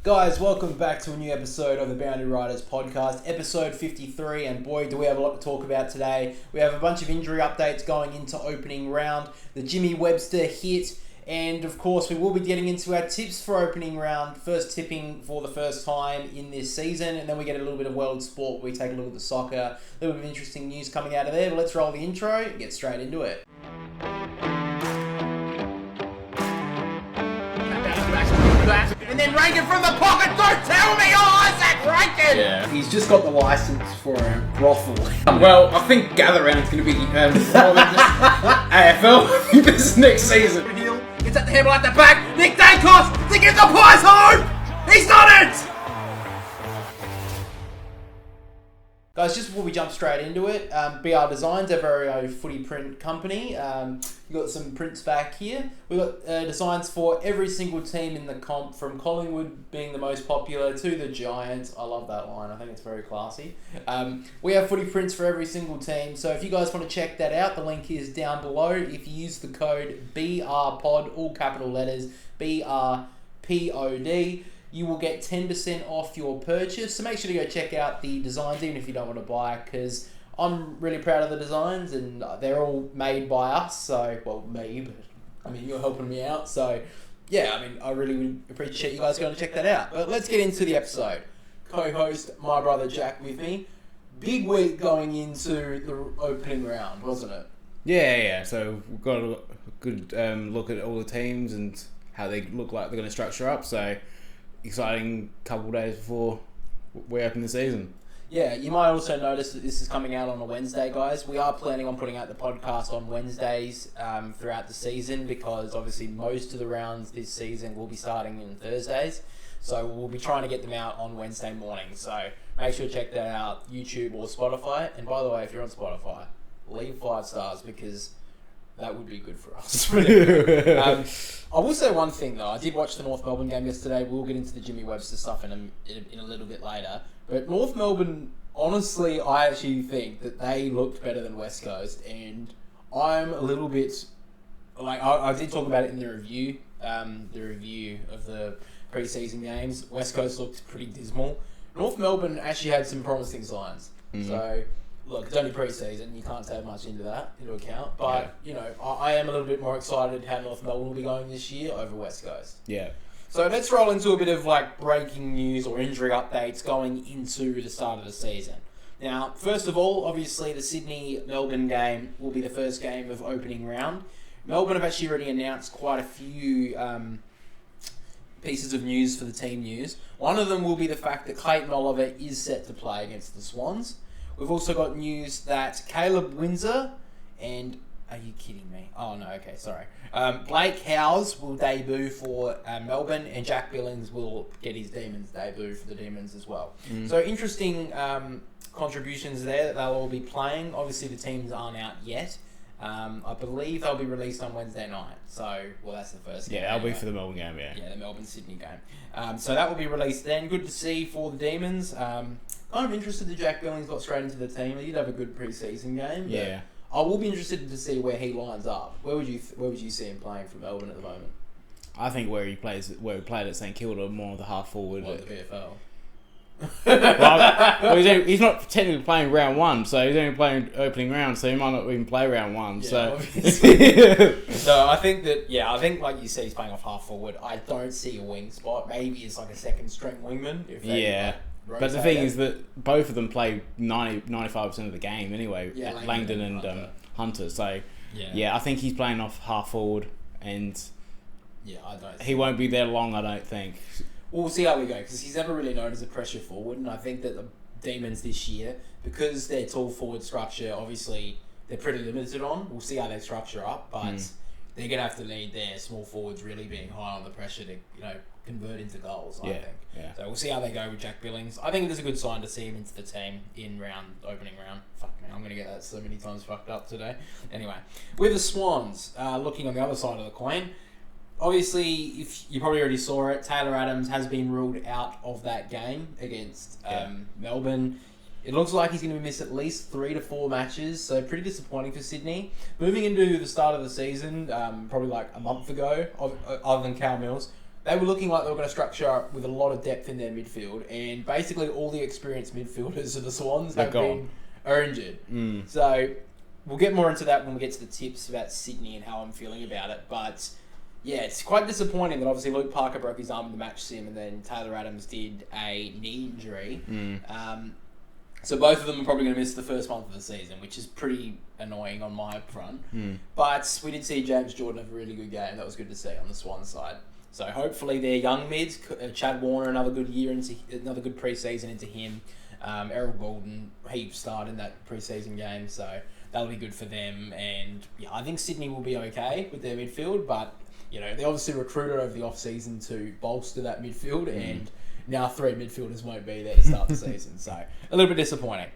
Guys, welcome back to a new episode of the Boundary Riders podcast, episode 53, and boy, do we have a lot to talk about today. We have a bunch of injury updates going into opening round, the Jimmy Webster hit, and of course we will be getting into our tips for opening round, first tipping for the first time in this season, and then we get a little bit of world sport, we take a look at the soccer, a little bit of interesting news coming out of there, but let's roll the intro and get straight into it. And then Reagan from the pocket, don't tell me, Isaac Reagan! Yeah. He's just got the license for a brothel. Well, I think Gather Round's going to be AFL this next season. Hill gets at the handle at the back, Nick Dankos to get the prize home! He's done it! Guys, just before we jump straight into it, BR Designs, our very own footy print company. We've got some prints back here. We've got designs for every single team in the comp, from Collingwood being the most popular to the Giants. I love that line. I think it's very classy. We have footy prints for every single team. So if you guys want to check that out, the link is down below. If you use the code BRPOD, all capital letters, BRPOD, you will get 10% off your purchase. So make sure to go check out the designs, even if you don't want to buy, because I'm really proud of the designs and they're all made by us. So, well, me, but I mean, you're helping me out. So, yeah, I mean, I really would appreciate you guys going to check that out. But let's get into the episode. Co-host, my brother Jack with me. Big week going into the opening round, wasn't it? Yeah. So we've got a good look at all the teams and how they look like they're going to structure up. So exciting couple of days before we open the season. Yeah, you might also notice that this is coming out on a Wednesday, guys. We are planning on putting out the podcast on Wednesdays throughout the season, because obviously most of the rounds this season will be starting on Thursdays. So we'll be trying to get them out on Wednesday morning. So make sure to check that out, YouTube or Spotify. And by the way, if you're on Spotify, leave 5 stars, because that would be good for us. I will say one thing though. I did watch the North Melbourne game yesterday. We'll get into the Jimmy Webster stuff in a little bit later. But North Melbourne, honestly, I actually think that they looked better than West Coast, and I'm a little bit like I did talk about it in the review of the pre-season games. West Coast looked pretty dismal. North Melbourne actually had some promising signs. Mm-hmm. So, look, it's only pre-season. You can't take much into account. But, you know, I am a little bit more excited how North Melbourne will be going this year over West Coast. Yeah. So let's roll into a bit of breaking news or injury updates going into the start of the season. Now, first of all, obviously the Sydney-Melbourne game will be the first game of opening round. Melbourne have actually already announced quite a few pieces of news for the team news. One of them will be the fact that Clayton Oliver is set to play against the Swans. We've also got news that Caleb Windsor and... Are you kidding me? Oh, no, okay, sorry. Blake Howes will debut for Melbourne, and Jack Billings will get his Demons debut for the Demons as well. So interesting contributions there that they'll all be playing. Obviously, the teams aren't out yet. I believe they'll be released on Wednesday night. So, well, that's the first game. Yeah, that'll be for the Melbourne game, yeah. Yeah, the Melbourne-Sydney game. So that will be released then. Good to see for the Demons. Kind of interested that Jack Billings got straight into the team. He did have a good pre-season game. Yeah. I will be interested to see where he lines up. Where would you see him playing for Melbourne at the moment? I think where he played at St Kilda, more of the half forward. Or the VFL. well, he's not technically playing round one, so he's only playing opening round, so he might not even play round one. Yeah, so, so I think like you said, he's playing off half forward. I don't see a wing spot. Maybe it's like a second string wingman. But the thing is that both of them play 95% of the game anyway. Yeah, Langdon and Hunter. So I think he's playing off half forward, and he won't be there long, I don't think. We'll see how we go, because he's never really known as a pressure forward, and I think that the Demons this year, because their tall forward structure, obviously they're pretty limited on. We'll see how they structure up, but they're going to have to need their small forwards really being high on the pressure to, convert into goals, I think. Yeah. So we'll see how they go with Jack Billings. I think it is a good sign to see him into the team in opening round. Fuck me, I'm going to get that so many times fucked up today. Anyway, with the Swans, looking on the other side of the coin, obviously, if you probably already saw it, Taylor Adams has been ruled out of that game against Melbourne. It looks like he's going to miss at least 3 to 4 matches, so pretty disappointing for Sydney. Moving into the start of the season, probably like a month ago, other than Cal Mills, they were looking like they were going to structure up with a lot of depth in their midfield, and basically all the experienced midfielders of the Swans are injured. So we'll get more into that when we get to the tips about Sydney and how I'm feeling about it. But yeah, it's quite disappointing that obviously Luke Parker broke his arm in the match sim, and then Taylor Adams did a knee injury. So both of them are probably going to miss the first month of the season, which is pretty annoying on my front. But we did see James Jordan have a really good game. That was good to see on the Swans side. So hopefully their young mids, Chad Warner, another good pre-season into him. Errol Goulden, he started in that pre-season game, so that'll be good for them. And yeah, I think Sydney will be okay with their midfield, but you know, they obviously recruited over the off-season to bolster that midfield, and now 3 midfielders won't be there to start the season, so a little bit disappointing.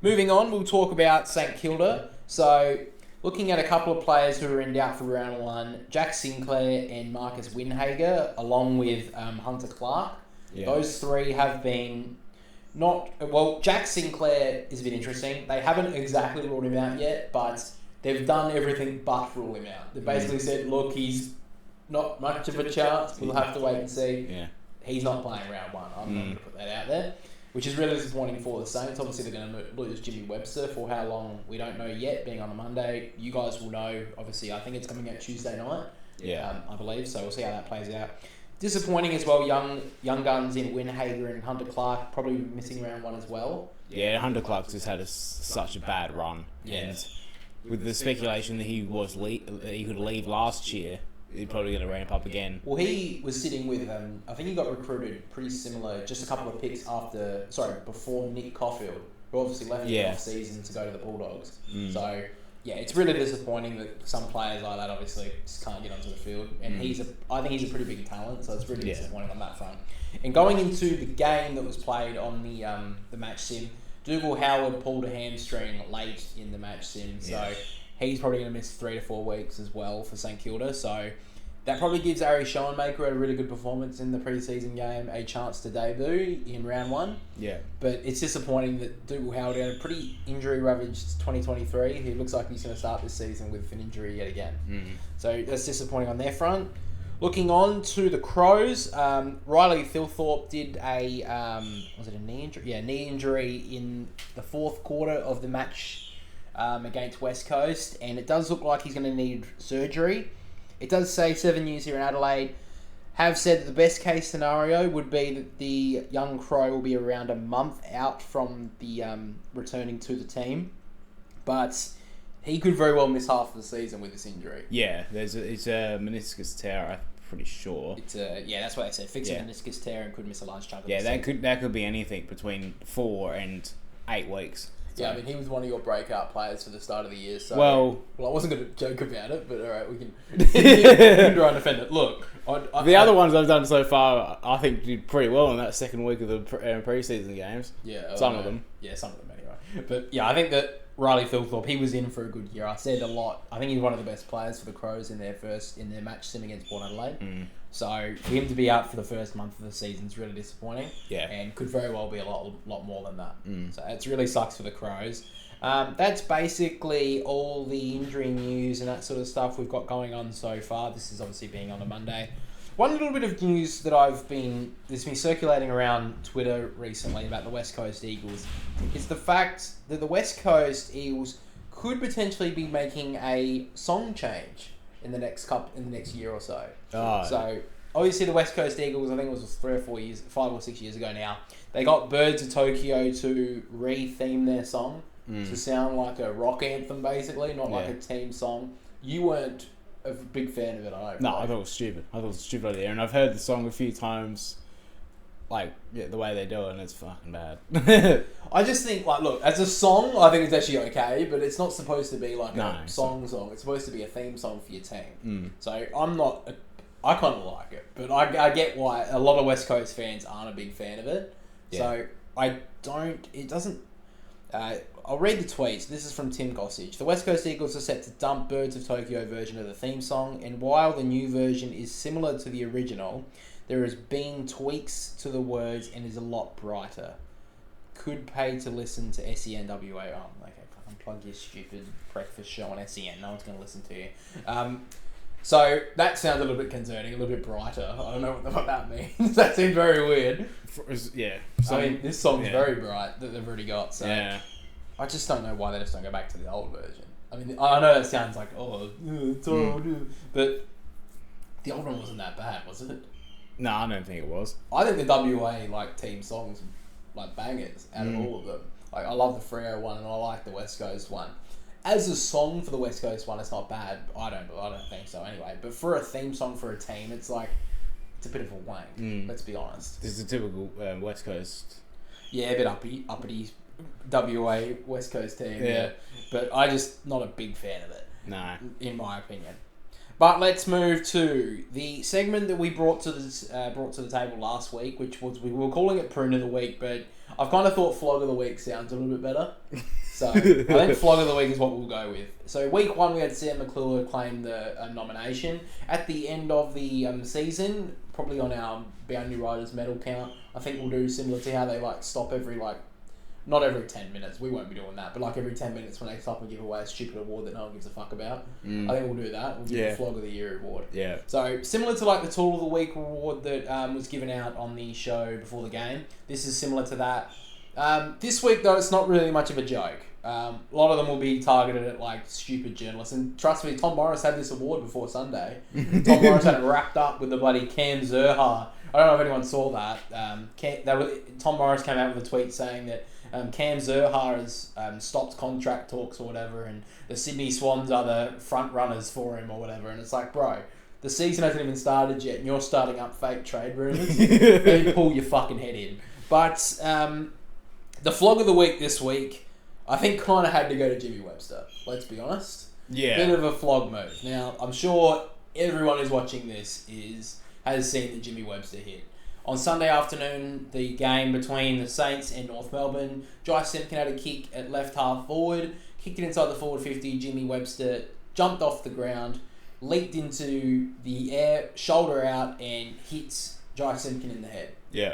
Moving on, we'll talk about St Kilda. So looking at a couple of players who are in doubt for round 1, Jack Sinclair and Marcus Winhager, along with Hunter Clark. Yeah. Those 3 have been Jack Sinclair is a bit interesting. They haven't exactly ruled him out yet, but they've done everything but rule him out. They basically said, look, he's not much of a chance. We'll have to wait and see. Yeah. He's not playing round 1. I'm not going to put that out there, which is really disappointing for the Saints. Obviously, they're going to lose Jimmy Webster for how long, we don't know yet, being on a Monday. You guys will know. Obviously, I think it's coming out Tuesday night, I believe, so we'll see how that plays out. Disappointing as well, young guns in Winhager and Hunter Clark, probably missing round 1 as well. Yeah, Hunter Clark's just had such a bad run. Yeah. And with the speculation that he could leave last year, he's probably going to ramp up again. Well, he was sitting with, I think he got recruited pretty similar, just a couple of picks before Nick Caulfield, who obviously left the off-season to go to the Bulldogs. So, yeah, it's really disappointing that some players like that obviously just can't get onto the field. And I think he's a pretty big talent, so it's really disappointing on that front. And going into the game that was played on the match sim, Dougal Howard pulled a hamstring late in the match sim, so he's probably going to miss 3 to 4 weeks as well for St Kilda. So that probably gives Ari Schoenmaker a really good performance in the pre-season game a chance to debut in round 1. Yeah. But it's disappointing that Dougal Howard had a pretty injury-ravaged 2023. He looks like he's going to start this season with an injury yet again. So that's disappointing on their front. Looking on to the Crows, Riley Thilthorpe did a knee injury? Yeah, knee injury in the 4th quarter of the match against West Coast, and it does look like he's going to need surgery. It does say 7 years here in Adelaide. Have said that the best case scenario would be that the young Crow will be around a month out from the returning to the team, but he could very well miss half of the season with this injury. Yeah, it's a meniscus tear, I'm pretty sure. That's what they said. Fixing meniscus tear and could miss a large chunk of the season. That could be anything between 4 and 8 weeks. Yeah, I mean, he was one of your breakout players for the start of the year. So, well, I wasn't going to joke about it, but all right, we can try and defend it. Look, the other ones I've done so far, I think did pretty well in that second week of the pre-season games. Yeah, some of them. Yeah, some of them anyway. But yeah, I think that Riley Thilthorpe, he was in for a good year. I said a lot. I think he's one of the best players for the Crows in their match sim against Port Adelaide. So for him to be out for the first month of the season is really disappointing. Yeah, and could very well be a lot more than that. So it really sucks for the Crows. That's basically all the injury news and that sort of stuff we've got going on so far. This is obviously being on a Monday. One little bit of news that there's been circulating around Twitter recently about the West Coast Eagles is the fact that the West Coast Eagles could potentially be making a song change in the next year or so. So obviously the West Coast Eagles, I think it was 5 or 6 years ago now, they got Birds of Tokyo to re-theme their song to sound like a rock anthem, basically, not like a team song. You weren't a big fan of it, I know. No, I thought it was stupid. I thought it was a stupid idea, and I've heard the song a few times, the way they do it, and it's fucking bad. I just think, look, as a song, I think it's actually okay, but it's not supposed to be a song. It's supposed to be a theme song for your team. So I kind of like it, but I get why a lot of West Coast fans aren't a big fan of it. Yeah. So I'll read the tweets. This is from Tim Gossage. The West Coast Eagles are set to dump Birds of Tokyo version of the theme song, and while the new version is similar to the original, there has been tweaks to the words and is a lot brighter. Could pay to listen to SENWA. Oh, okay, fucking plug your stupid breakfast show on SEN. No one's going to listen to you. So that sounds a little bit concerning, a little bit brighter. I don't know what the fuck that means. That seems very weird. Yeah. I mean, this song's very bright that they've already got. So Yeah. I just don't know why they just don't go back to the old version. I mean, I know that sounds like, it's old, but the old one wasn't that bad, was it? No, I don't think it was. I think the WA team songs bangers out of all of them. I love the Freo one and I like the West Coast one. As a song for the West Coast one, it's not bad. I don't think so anyway. But for a theme song for a team, it's a bit of a wank. Let's be honest. This is a typical West Coast. Yeah, a bit uppity WA West Coast team. Yeah, but I just not a big fan of it. No, in my opinion. But let's move to the segment that we brought to the table last week, which was we were calling it Prune of the Week, but I've kind of thought Flog of the Week sounds a little bit better. So I think Flog of the Week is what we'll go with. So week 1 we had Sam McClure claim the nomination. At the end of the season, probably on our Boundary Riders medal count, I think we'll do similar to how they stop every not every 10 minutes, we won't be doing that, but every 10 minutes when they stop and give away a stupid award that no one gives a fuck about. I think we'll do that. We'll give the Flog of the Year award. Yeah. So, similar to the Tool of the Week award that was given out on the show before the game, this is similar to that. This week, though, it's not really much of a joke. A lot of them will be targeted at stupid journalists, and trust me, Tom Morris had this award before Sunday. Tom Morris had it wrapped up with the bloody Cam Zurhaar. I don't know if anyone saw that. Tom Morris came out with a tweet saying that Cam Zurhaar has stopped contract talks or whatever, and the Sydney Swans are the front runners for him or whatever. And it's bro, the season hasn't even started yet, and you're starting up fake trade rumours. Maybe pull your fucking head in. But the Flog of the Week this week, I think kind of had to go to Jimmy Webster. Let's be honest. Yeah. Bit of a flog move. Now, I'm sure everyone who's watching this has seen the Jimmy Webster hit. On Sunday afternoon, the game between the Saints and North Melbourne, Jai Simpkin had a kick at left half forward, kicked it inside the forward 50, Jimmy Webster jumped off the ground, leaped into the air, shoulder out, and hits Jai Simpkin in the head. Yeah.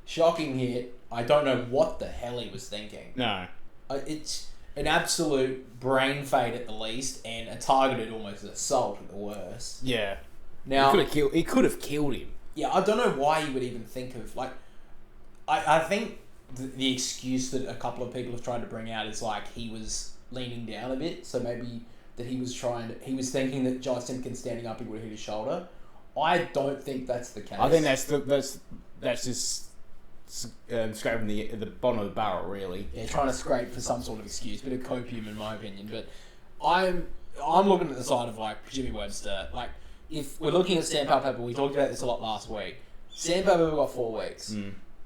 Shocking hit. I don't know what the hell he was thinking. No. It's an absolute brain fade at the least, and a targeted almost assault at the worst. Yeah. Now he could have killed him. Yeah, I don't know why you would even think of I think the excuse that a couple of people have tried to bring out is he was leaning down a bit, so maybe that he was thinking that Jai Simpkin standing up he would have hit his shoulder. I don't think that's the case. I think that's just scraping the bottom of the barrel, really. Yeah, trying to scrape for some sort of excuse, bit of copium in my opinion. But I'm looking at the side of Jimmy Webster. If we're looking at Sam Powell-Pepper, we talked about this a lot last week. Sam Powell-Pepper got 4 weeks.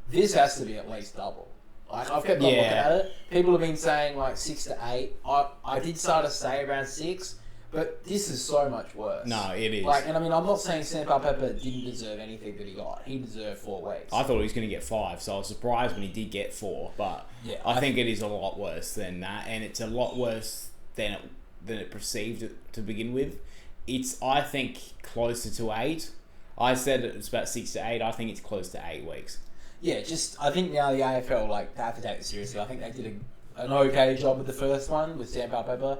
This has to be at least double. I've kept on looking at it. People have been saying 6 to 8. I did start to say around 6, but this is so much worse. No, it is. And I'm not saying Sam Powell-Pepper didn't deserve anything that he got. He deserved 4 weeks. I thought he was going to get 5, so I was surprised when he did get 4. But yeah, I think it is a lot worse than that, and it's a lot worse than it perceived to begin with. It's, I think, closer to 8. I said it's about 6 to 8. I think it's close to 8 weeks. Yeah, I think now the AFL have to take it seriously. I think they did an okay job with the first one with Sam Powell-Pepper.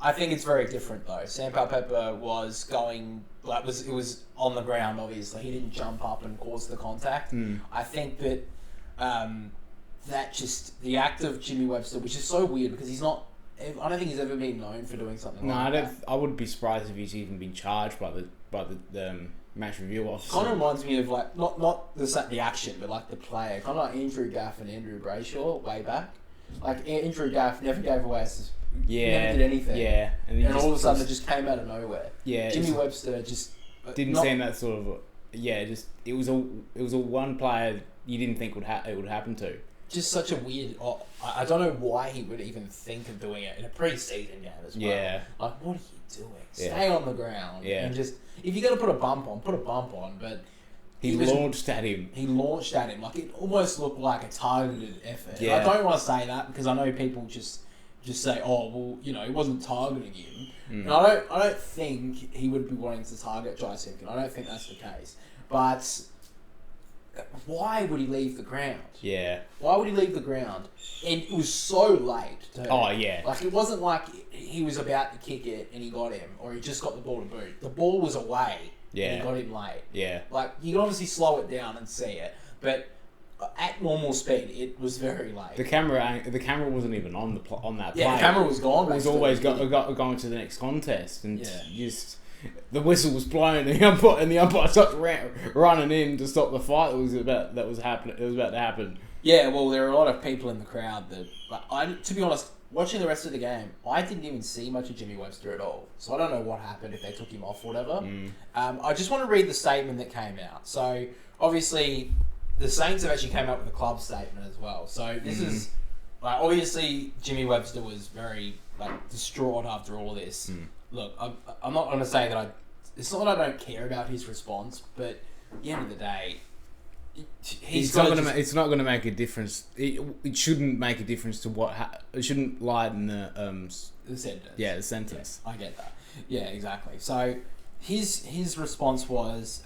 I think it's very different though. Sam Powell-Pepper was going it was on the ground. Obviously, he didn't jump up and cause the contact. I think that that just the act of Jimmy Webster, which is so weird because he's not. I don't think he's ever been known for doing something like that. I wouldn't be surprised if he's even been charged by the match review officer. Kind of reminds me of not the action, but the player. Kind of like Andrew Gaff and Andrew Brayshaw way back. Andrew Gaff never gave away never did anything. Yeah, and all of a sudden it just came out of nowhere. Yeah, Jimmy Webster just didn't seem that sort of. Just it was a one player you didn't think it would happen to. Just such a weird. I don't know why he would even think of doing it in a pre-season game as well. Yeah. What are you doing? Stay on the ground. Yeah. And just if you're gonna put a bump on. But he launched at him. He launched at him. It almost looked like a targeted effort. Yeah. And I don't want to say that because I know people just say, oh well, he wasn't targeting him. And I don't think he would be wanting to target Jai Simpkin. I don't think that's the case. But why would he leave the ground? Yeah. Why would he leave the ground? And it was so late, too. Oh, yeah. Like, it wasn't like he was about to kick it and he got him, or he just got the ball to boot. The ball was away and he got him late. Yeah. Like, you can obviously slow it down and see it, but at normal speed, it was very late. The camera wasn't even on that play. Yeah, the camera was gone. It was always going to the next contest, and just the whistle was blown, and the umpire started running in to stop the fight that was about to happen. Yeah, well, there are a lot of people in the crowd that, like, to be honest, watching the rest of the game, I didn't even see much of Jimmy Webster at all. So I don't know what happened, if they took him off or whatever. I just want to read the statement that came out. So obviously, the Saints have actually came out with a club statement as well. So this is, like, obviously Jimmy Webster was very, like, distraught after all this. Look, I'm not going to say that it's not that I don't care about his response, but at the end of the day, it's not going to make a difference. It shouldn't make a difference to it shouldn't lighten the sentence. Yeah, the sentence. Yeah, I get that. Yeah, exactly. So his response was,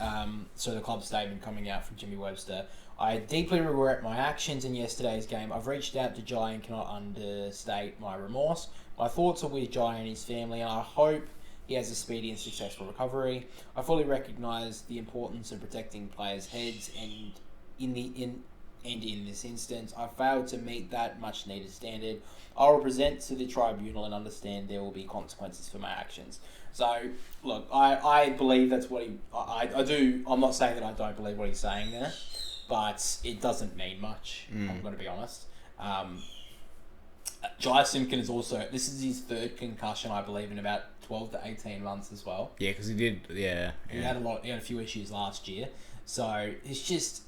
so the club statement coming out from Jimmy Webster: I deeply regret my actions in yesterday's game. I've reached out to Jai and cannot understate my remorse. My thoughts are with Jai and his family, and I hope he has a speedy and successful recovery. I fully recognise the importance of protecting players' heads, and in this instance, I failed to meet that much needed standard. I will present to the tribunal and understand there will be consequences for my actions. So, look, I believe that's what I do. I'm not saying that I don't believe what he's saying there, but it doesn't mean much. I'm going to be honest. Jai Simpkin is also, this is his third concussion, I believe, in about 12 to 18 months as well. Yeah, because he did, He had a few issues last year. So it's just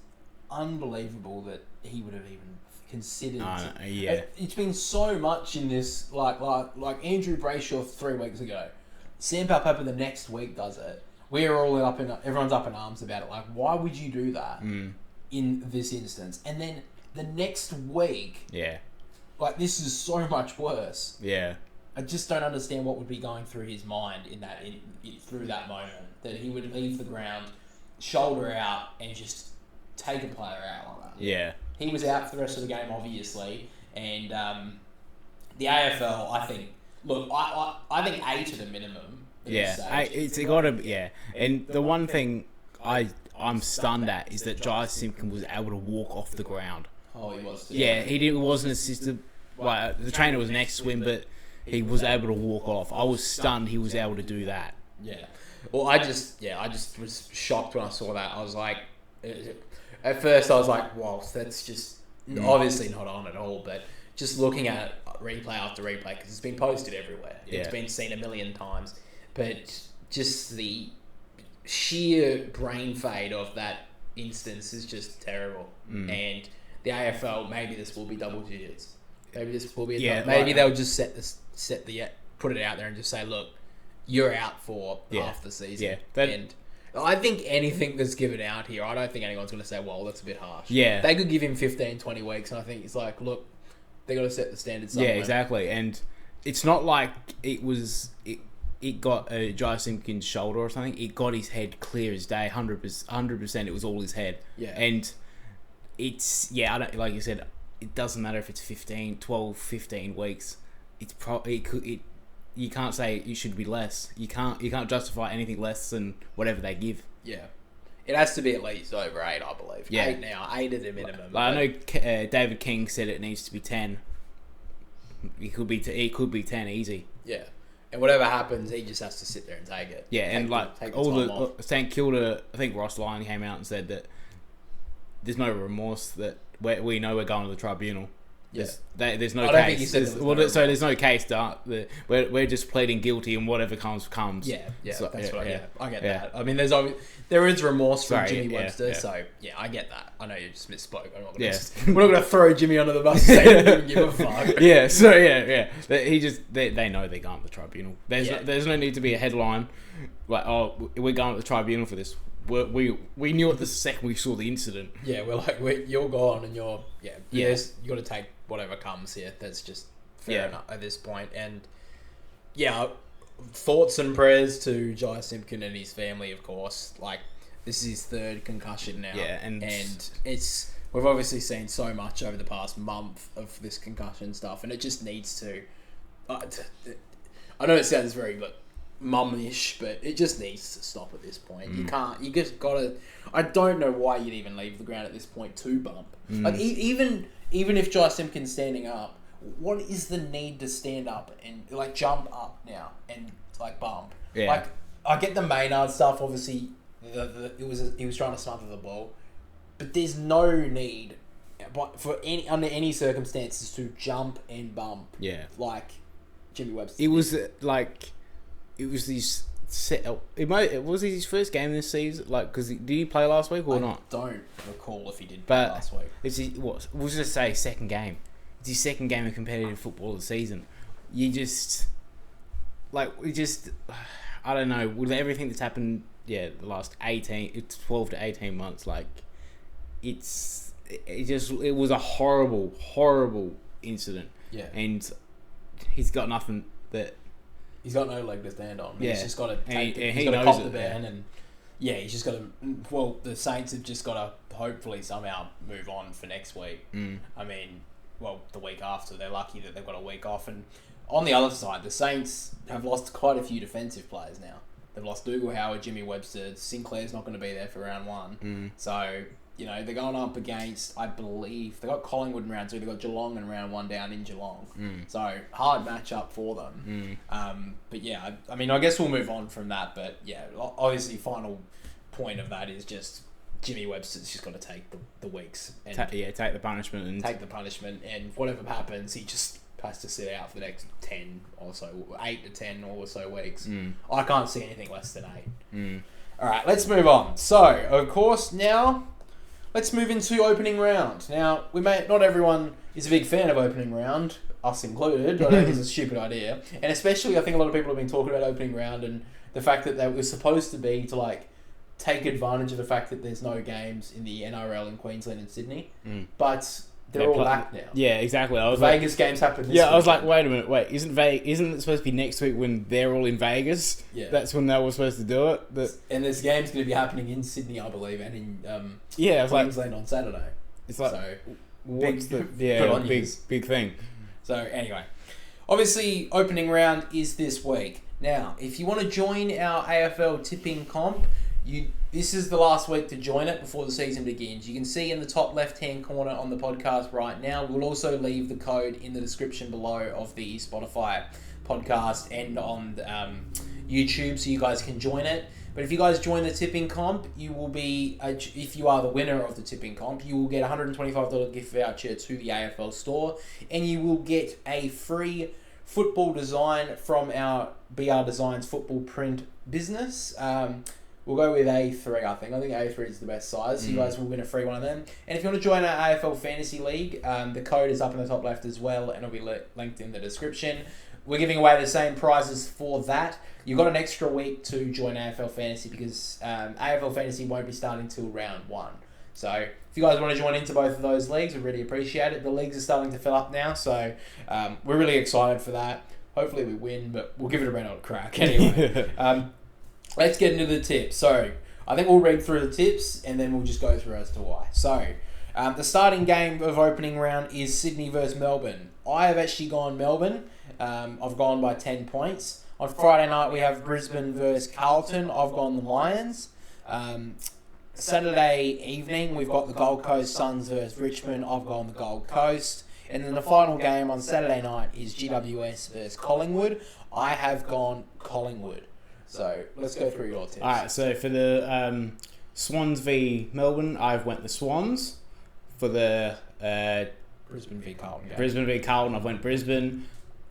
unbelievable that he would have even considered. It's been so much in this, like Andrew Brayshaw 3 weeks ago. Sam Palpapa the next week does it. Everyone's up in arms about it. Like, why would you do that in this instance? And then the next week, like, this is so much worse. Yeah. I just don't understand what would be going through his mind through that moment, that he would leave the ground, shoulder out, and just take a player out like that. Yeah. He was out for the rest of the game, obviously, and the AFL, I think, look, I think 8 at a minimum. It's got to be, And the one thing I'm stunned at is that Jai Simpkin was able to walk off the ground. Oh, he was. Yeah, he wasn't assisted. Well, the trainer was next to him, but he was able to walk off. I was stunned he was able to do that. Yeah. Well, I just was shocked when I saw that. I was like, at first I was like, wow, that's just obviously not on at all. But just looking at it, replay after replay, because it's been posted everywhere. Yeah. It's been seen a million times. But just the sheer brain fade of that instance is just terrible. And the AFL, maybe this will be double digits. Maybe this will be maybe they'll just put it out there and just say, look, you're out for half the season. Yeah. And I think anything that's given out here, I don't think anyone's going to say, well, that's a bit harsh. Yeah. They could give him 15, 20 weeks, and I think it's like, look, they got to set the standard somewhere. Yeah, exactly. And it's not like it got Jai Simpkin's shoulder or something. It got his head clear as day, 100%. It was all his head. Yeah. And it's, I don't, like you said, it doesn't matter if it's 12, 15 weeks. It's you can't say it should be less. You can't justify anything less than whatever they give. Yeah. It has to be at least over 8, I believe. Yeah. 8 now. 8 at a minimum. I know David King said it needs to be 10. It could be 10 easy. Yeah. And whatever happens, he just has to sit there and take it. Yeah, take all the St Kilda, I think Ross Lyon came out and said that there's no remorse, that we know we're going to the tribunal. There's no case. Think he said there's no case. We're just pleading guilty, and whatever comes. Yeah, so, that's what I get yeah. that. I mean, there is remorse from Jimmy Webster, so I get that. I know you just misspoke. We're not going to throw Jimmy under the bus and say we don't give a fuck. They know they're going to the tribunal. There's no need to be a headline like, oh, we're going to the tribunal for this. We knew it the second we saw the incident. Yeah, we're like, you're gone, and you got to take whatever comes here. That's just fair enough at this point. And thoughts and prayers to Jai Simpkin and his family, of course. Like, This is his third concussion now. Yeah, and it's we've obviously seen so much over the past month of this concussion stuff, and it just needs to. I know it sounds very mum-ish, but it just needs to stop at this point. You can't. You just gotta. I don't know why you'd even leave the ground at this point to bump. Like even if Josh Simpkins standing up, what is the need to stand up and like jump up now and like bump? Yeah. Like I get the Maynard stuff. Obviously, he was trying to smother the ball, but there's no need, for under any circumstances to jump and bump. Yeah. Like Jimmy Webster. It was it was his was his first game this season? Like, because did he play last week or not? I don't recall if he did play last week. It's we'll just say second game. It's his second game of competitive football this season. I don't know, with everything that's happened, the last 12 to 18 months, like, it was a horrible incident. Yeah. And he's got nothing that... He's got no leg to stand on. Yeah. He's just got to take he's got to cop the ban, and he's just got to... Well, the Saints have just got to hopefully somehow move on for next week. I mean, the week after. They're lucky that they've got a week off. And on the other side, the Saints have lost quite a few defensive players now. They've lost Dougal Howard, Jimmy Webster. Sinclair's not going to be there for round one. So... they're going up against, I believe, they got Collingwood in round 2, they got Geelong in round 1 down in Geelong. So, hard matchup for them. But yeah, I mean, I guess we'll move on from that. But yeah, obviously, final point of that is just Jimmy Webster's just got to take the weeks. And take the punishment. And whatever happens, he just has to sit out for the next 10 or so, 8 to 10 or so weeks. I can't see anything less than 8. All right, let's move on. So, of course, now... let's move into opening round. Now, not everyone is a big fan of opening round, us included. I think it's a stupid idea. And especially, I think a lot of people have been talking about opening round and the fact that it was supposed to be to, like, take advantage of the fact that there's no games in the NRL in Queensland and Sydney. But they're all back now. Yeah, exactly. Vegas games happen this week. I was like, wait a minute, isn't it supposed to be next week when they're all in Vegas? Yeah. That's when they were supposed to do it. And there's games going to be happening in Sydney, I believe, and in Queensland on Saturday. It's like, so, what's big thing? So anyway, obviously opening round is this week. Now, if you want to join our AFL tipping comp, this is the last week to join it before the season begins. You can see in the top left-hand corner on the podcast right now. We'll also leave the code in the description below of the Spotify podcast and on YouTube, so you guys can join it. But if you guys join the tipping comp, you will be, if you are the winner of the tipping comp, you will get a $125 gift voucher to the AFL store, and you will get a free football design from our BR Designs football print business. We'll go with A3, I think. I think A3 is the best size. So you guys will win a free one of them. And if you want to join our AFL Fantasy League, the code is up in the top left as well, and it'll be linked in the description. We're giving away the same prizes for that. You've got an extra week to join AFL Fantasy because AFL Fantasy won't be starting till round 1. So if you guys want to join into both of those leagues, we really appreciate it. The leagues are starting to fill up now, so we're really excited for that. Hopefully we win, but we'll give it a red hot crack anyway. Let's get into the tips. So, I think we'll read through the tips and then we'll just go through as to why. So, the starting game of opening round is Sydney versus Melbourne. I have actually gone Melbourne. I've gone by 10 points. On Friday night, we have Brisbane versus Carlton. I've gone the Lions. Saturday evening, we've got the Gold Coast Suns versus Richmond. I've gone the Gold Coast. And then the final game on Saturday night is GWS versus Collingwood. I have gone Collingwood. So, let's go through your tips. Alright, so for the Swans v Melbourne, I've went the Swans. For the Brisbane v Carlton game. Brisbane v Carlton, I've went Brisbane.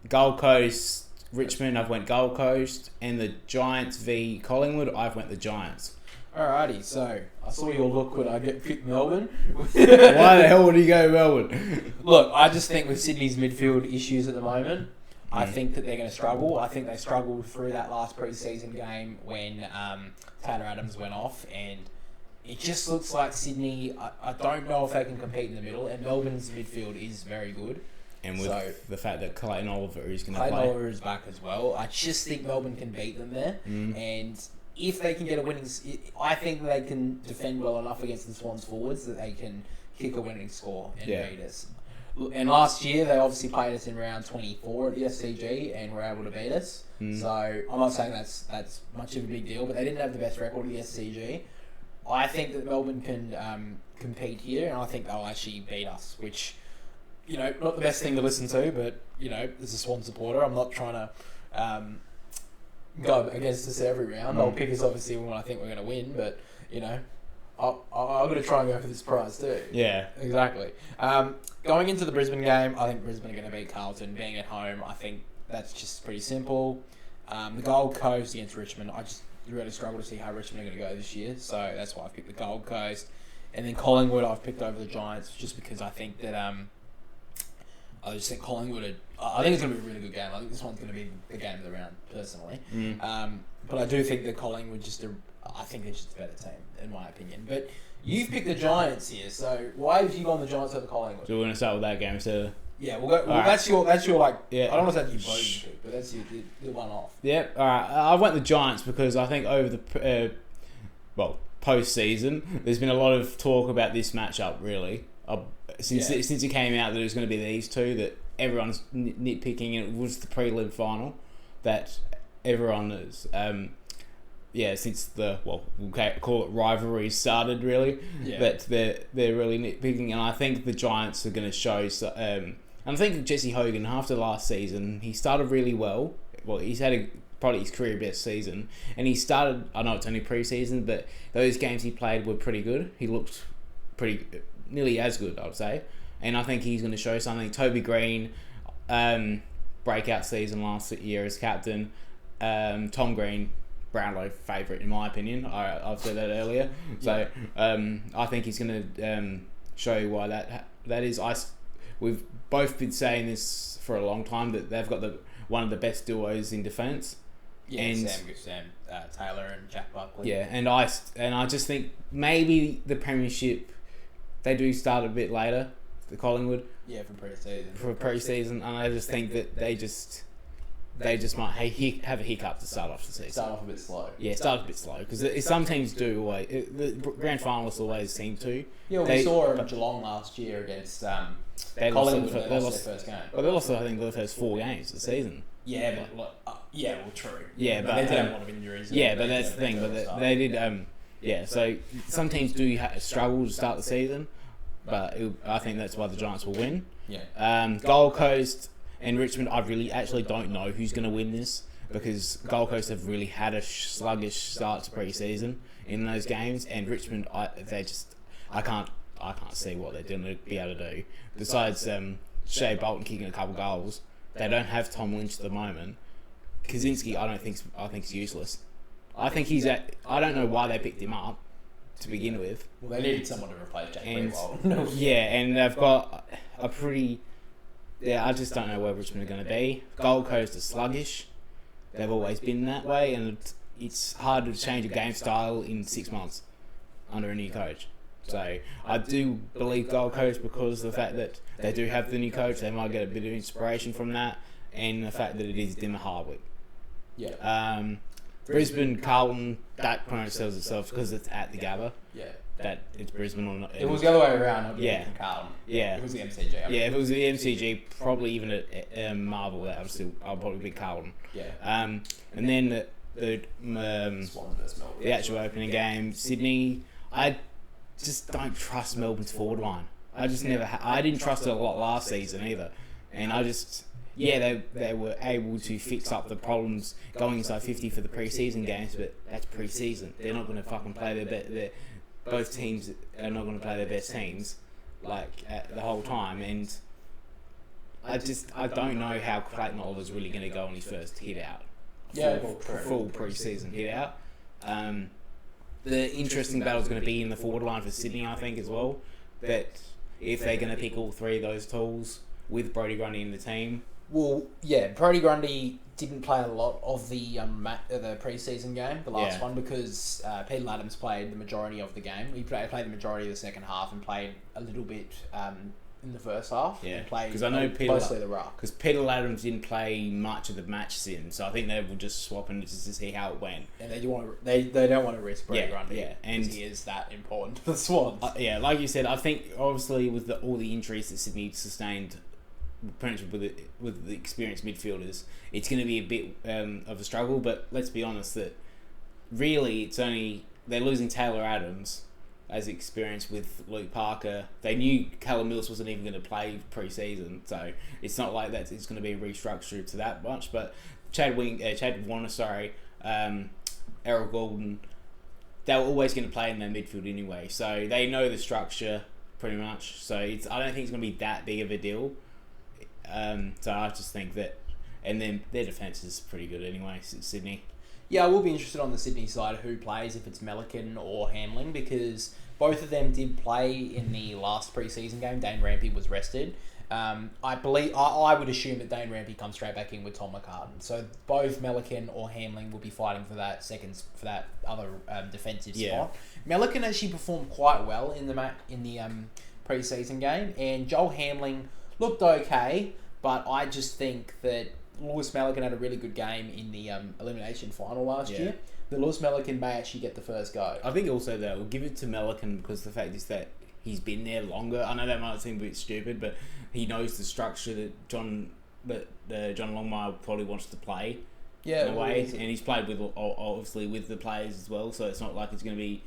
Gold Coast, Richmond, I've went Gold Coast. And the Giants v Collingwood, I've went the Giants. Alrighty, so I saw your look when I picked Melbourne. Why the hell would you go Melbourne? Look, I just think with Sydney's midfield issues at the moment, I think that they're going to struggle. I think they struggled through that last pre-season game when Taylor Adams went off, and it just looks like Sydney, I don't know if they can compete in the middle, and Melbourne's midfield is very good. And with the fact that Clayton Oliver is going to play. Clayton Oliver is back as well. I just think Melbourne can beat them there, and if they can get a winning, I think they can defend well enough against the Swans forwards that they can kick a winning score and beat us. And last year they obviously played us in round 24 at the SCG and were able to beat us. So I'm not saying that's much of a big deal, but they didn't have the best record at the SCG. I think that Melbourne can compete here, and I think they'll actually beat us, which, you know, not the best thing to listen to, but, you know, as a Swan supporter, I'm not trying to go against us every round. I'll pick us obviously when I think we're going to win, but, you know, I'm going to try and go for this prize too. Yeah. Exactly. Going into the Brisbane game, I think Brisbane are going to beat Carlton. Being at home, I think that's just pretty simple. The Gold Coast against Richmond, I just really struggle to see how Richmond are going to go this year, so that's why I've picked the Gold Coast. And then Collingwood, I've picked over the Giants just because I think that I just think Collingwood. I think it's going to be a really good game. I think this one's going to be the game of the round, personally. But I do think that Collingwood I think they're just a better team, in my opinion. But you've picked the Giants here, so why have you gone the Giants over Collingwood? So we're going to start with that game instead. Yeah, we'll go. Well, right. That's your like. Yeah. I don't want to say you both pick, but that's your one off. Yep. All right. I went the Giants because I think over the post-season, there's been a lot of talk about this matchup. Really, since it came out that it was going to be these two, that everyone's nitpicking, and it was the prelim final that everyone is. Since the we'll call it rivalry started, really, that they're really nitpicking, and I think the Giants are going to show. I think Jesse Hogan, after last season, he started really well. Well, he's had probably his career best season, and he started. I know it's only pre-season, but those games he played were pretty good. He looked nearly as good, I would say, and I think he's going to show something. Toby Green, breakout season last year as captain. Tom Green, Brownlow favourite in my opinion. I've said that earlier. So I think he's going to show you why that is. We've both been saying this for a long time that they've got one of the best duos in defence. Yeah, and Sam Taylor and Jack Buckley. Yeah, and I just think maybe the premiership they do start a bit later. The Collingwood. Yeah, for pre-season, and I just think that they just might have a hiccup to start off the season. Start off a bit slow. Yeah, start a bit slow because some teams do always. The grand finalists always seem to. Yeah, we saw it Geelong last year against Collingwood. They lost their first game. Well, they lost, I think, the first 4 games of the season. Yeah, but true. Yeah, but they did have a lot of injuries. Yeah, but that's the thing. But they did. So some teams do struggle to start the season, but I think that's why the Giants will win. Yeah. Gold Coast and Richmond, I really actually don't know who's going to win this because Gold Coast have really had a sluggish start to pre-season in those games, and Richmond, I can't see what they're going to be able to do. Besides Shea Bolton kicking a couple goals, they don't have Tom Lynch at the moment. Kaczynski, I think is useless. I think I don't know why they picked him up to begin with. Well, they needed someone to replace Jack Greenwald. Yeah, and they've got a pretty. Yeah, I just don't know where Richmond are going to be. Gold Coast is sluggish. They've always been that way, and it's hard to change a game style in 6 months under a new coach. So I do believe Gold Coast because of the fact that they do have the new coach. They might get a bit of inspiration from that, and the fact that it is Dimmer Hardwick. Yeah. Brisbane, Carlton, that kind of sells itself because it's at the Gabba. Yeah. That it's Brisbane or not. It was the other way around. Not Carlton. Yeah. It was the MCG. If it was the MCG, probably even at Marvel, I'll probably be Carlton. Yeah. And then the actual opening game, Sydney. I just don't trust Melbourne's forward line. I just never. I didn't trust it a lot last season either, and I just. Yeah, they were able to fix up the problems going inside 50 for the pre-season games, but that's pre-season. They're not going to fucking play both teams are not going to play their best teams the whole time, and I don't know how Clayton Oliver's really going to go on his first hit out. Full pre-season hit out. The interesting battle is going to be in the forward line for Sydney, I think, as well. That if they're going to pick all three of those tools with Brodie Grundy in the team. Well, yeah, Brodie Grundy didn't play a lot of the pre-season game, the last one, because Peter Adams played the majority of the game. He played the majority of the second half and played a little bit in the first half. Yeah, and play 'cause I know mostly the ruck. Because Peter Adams didn't play much of the match sim, so I think they will just swap him just to see how it went. And they don't want to risk Brady Grundy. Yeah, and he is that important to the Swans. Yeah, like you said, I think obviously with all the injuries that Sydney sustained, potentially with the experienced midfielders, it's going to be a bit of a struggle. But let's be honest that really they're losing Taylor Adams as experience with Luke Parker. They knew Callum Mills wasn't even going to play pre-season, so it's not like that it's going to be restructured to that much. But Chad Warner, Errol Gordon, they were always going to play in their midfield anyway, so they know the structure pretty much. So I don't think it's going to be that big of a deal. So I just think that, and then their defence is pretty good anyway, Sydney. Yeah, I will be interested on the Sydney side who plays, if it's Melican or Hamling, because both of them did play in the last pre-season game. Dane Rampy was rested. I would assume that Dane Rampy comes straight back in with Tom McCartan. So both Melican or Hamling will be fighting for that other defensive spot. Melican actually performed quite well in the pre-season game, and Joel Hamling looked okay, but I just think that Lewis Melican had a really good game in the elimination final last year. The Lewis Melican may actually get the first go. I think also though, we'll give it to Melican because the fact is that he's been there longer. I know that might seem a bit stupid, but he knows the structure that John Longmire probably wants to play. Yeah, in a way, and he's played obviously with the players as well, so it's not like it's going to be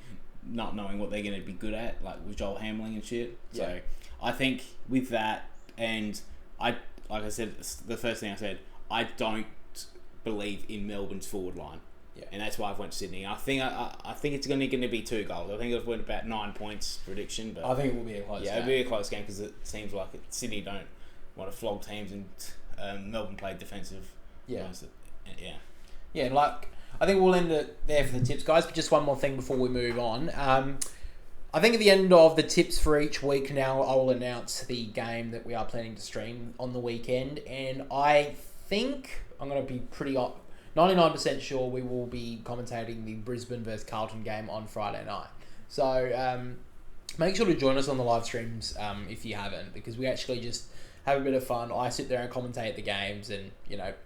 not knowing what they're going to be good at, like with Joel Hamling and shit. Yeah. So I think with that, and like I said, the first thing I said, I don't believe in Melbourne's forward line. Yeah. And that's why I've went to Sydney. I think it's going to be 2 goals. I think I've went about 9 points prediction, but I think it will be a close game. Yeah, it'll be a close game because it seems like Sydney don't want to flog teams, and Melbourne play defensive. Yeah. Yeah. Yeah, like I think we'll end it there for the tips, guys. But just one more thing before we move on. I think at the end of the tips for each week now, I will announce the game that we are planning to stream on the weekend, and I think I'm going to be pretty 99% sure we will be commentating the Brisbane versus Carlton game on Friday night. So make sure to join us on the live streams if you haven't, because we actually just have a bit of fun. I sit there and commentate the games, and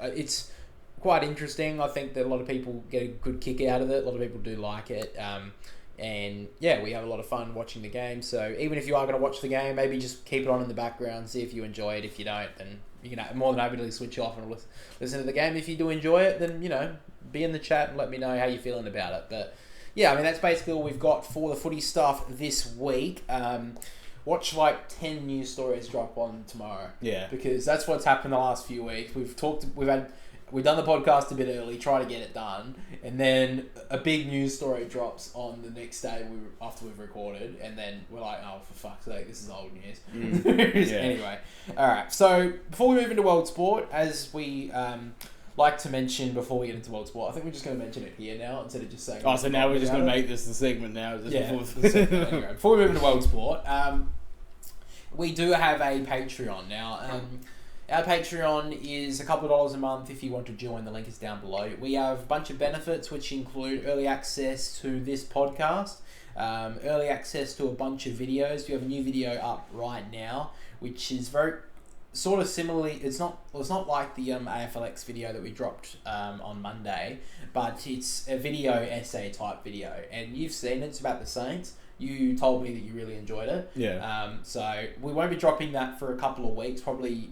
it's quite interesting. I think that a lot of people get a good kick out of it. A lot of people do like it. And yeah, we have a lot of fun watching the game. So even if you are going to watch the game, maybe just keep it on in the background, see if you enjoy it. If you don't, then you can more than happy to switch off and listen to the game. If you do enjoy it, then be in the chat and let me know how you're feeling about it. But yeah, I mean that's basically all we've got for the footy stuff this week. Watch like 10 news stories drop on tomorrow. Yeah, because that's what's happened the last few weeks. We've done the podcast a bit early, try to get it done, and then a big news story drops on the next day after we've recorded, and then we're like, oh, for fuck's sake, this is old news. Anyway, alright, so before we move into World Sport, as we like to mention before we get into World Sport, I think we're just going to mention it here now, instead of just saying... Oh, so now we're just going to make this the segment now? Anyway, before we move into World Sport, we do have a Patreon now. Our Patreon is a couple of dollars a month if you want to join. The link is down below. We have a bunch of benefits which include early access to this podcast, early access to a bunch of videos. We have a new video up right now, which is very sort of similarly. It's not like the AFLX video that we dropped on Monday, but it's a video essay type video, and you've seen it. It's about the Saints. You told me that you really enjoyed it. Yeah. So we won't be dropping that for a couple of weeks, probably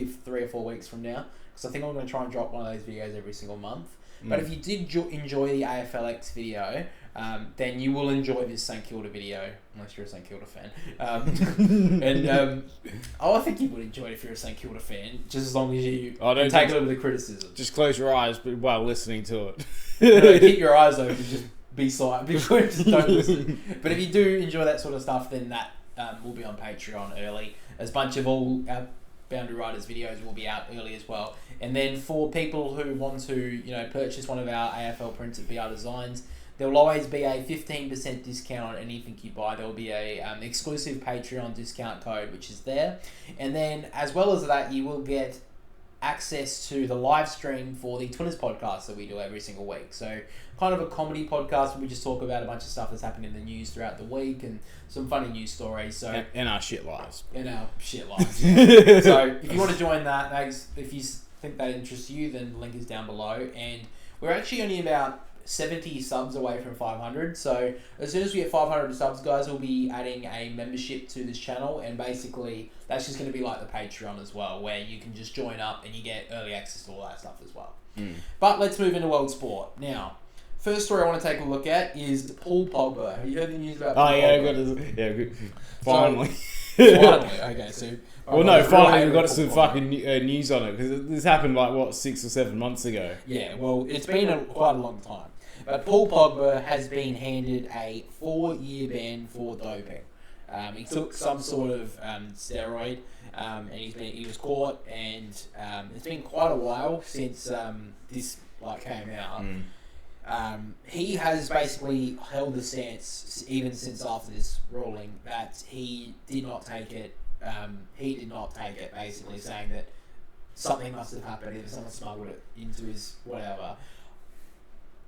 3 or 4 weeks from now, because I think I'm going to try and drop one of those videos every single month. But if you did enjoy the AFLX video, then you will enjoy this St Kilda video, unless you're a St Kilda fan. I think you would enjoy it if you're a St Kilda fan, just as long as you take a little bit of criticism. Just close your eyes while listening to it. Keep your eyes open, just be silent, just don't listen. But if you do enjoy that sort of stuff, then that will be on Patreon early. There's a bunch of all our Boundary Riders videos will be out early as well. And then for people who want to, purchase one of our AFL prints at BR Designs, there will always be a 15% discount on anything you buy. There will be a exclusive Patreon discount code, which is there. And then, as well as that, you will get access to the live stream for the Twitters podcast that we do every single week. So kind of a comedy podcast where we just talk about a bunch of stuff that's happened in the news throughout the week and some funny news stories. So And our shit lives. In our shit lives. Yeah. So if you want to join that, if you think that interests you, then the link is down below. And we're actually only about 70 subs away from 500. So as soon as we get 500 subs, guys, we'll be adding a membership to this channel, and basically that's just going to be like the Patreon as well, where you can just join up and you get early access to all that stuff as well. But let's move into world sport now. First story I want to take a look at is Paul Pogba. Have you heard the news about Paul Pogba? Good. Finally. Finally. Okay, so... Well, no, finally we got some fucking news on it, because this happened like, 6 or 7 months ago. Yeah, well, it's been quite a long time. But Paul Pogba has been handed a 4-year ban for doping. He took some sort of steroid, and he was caught, and it's been quite a while since this came out. He has basically held the stance, even since after this ruling, that he did not take it. Basically saying that something must have happened, either someone smuggled it into his whatever.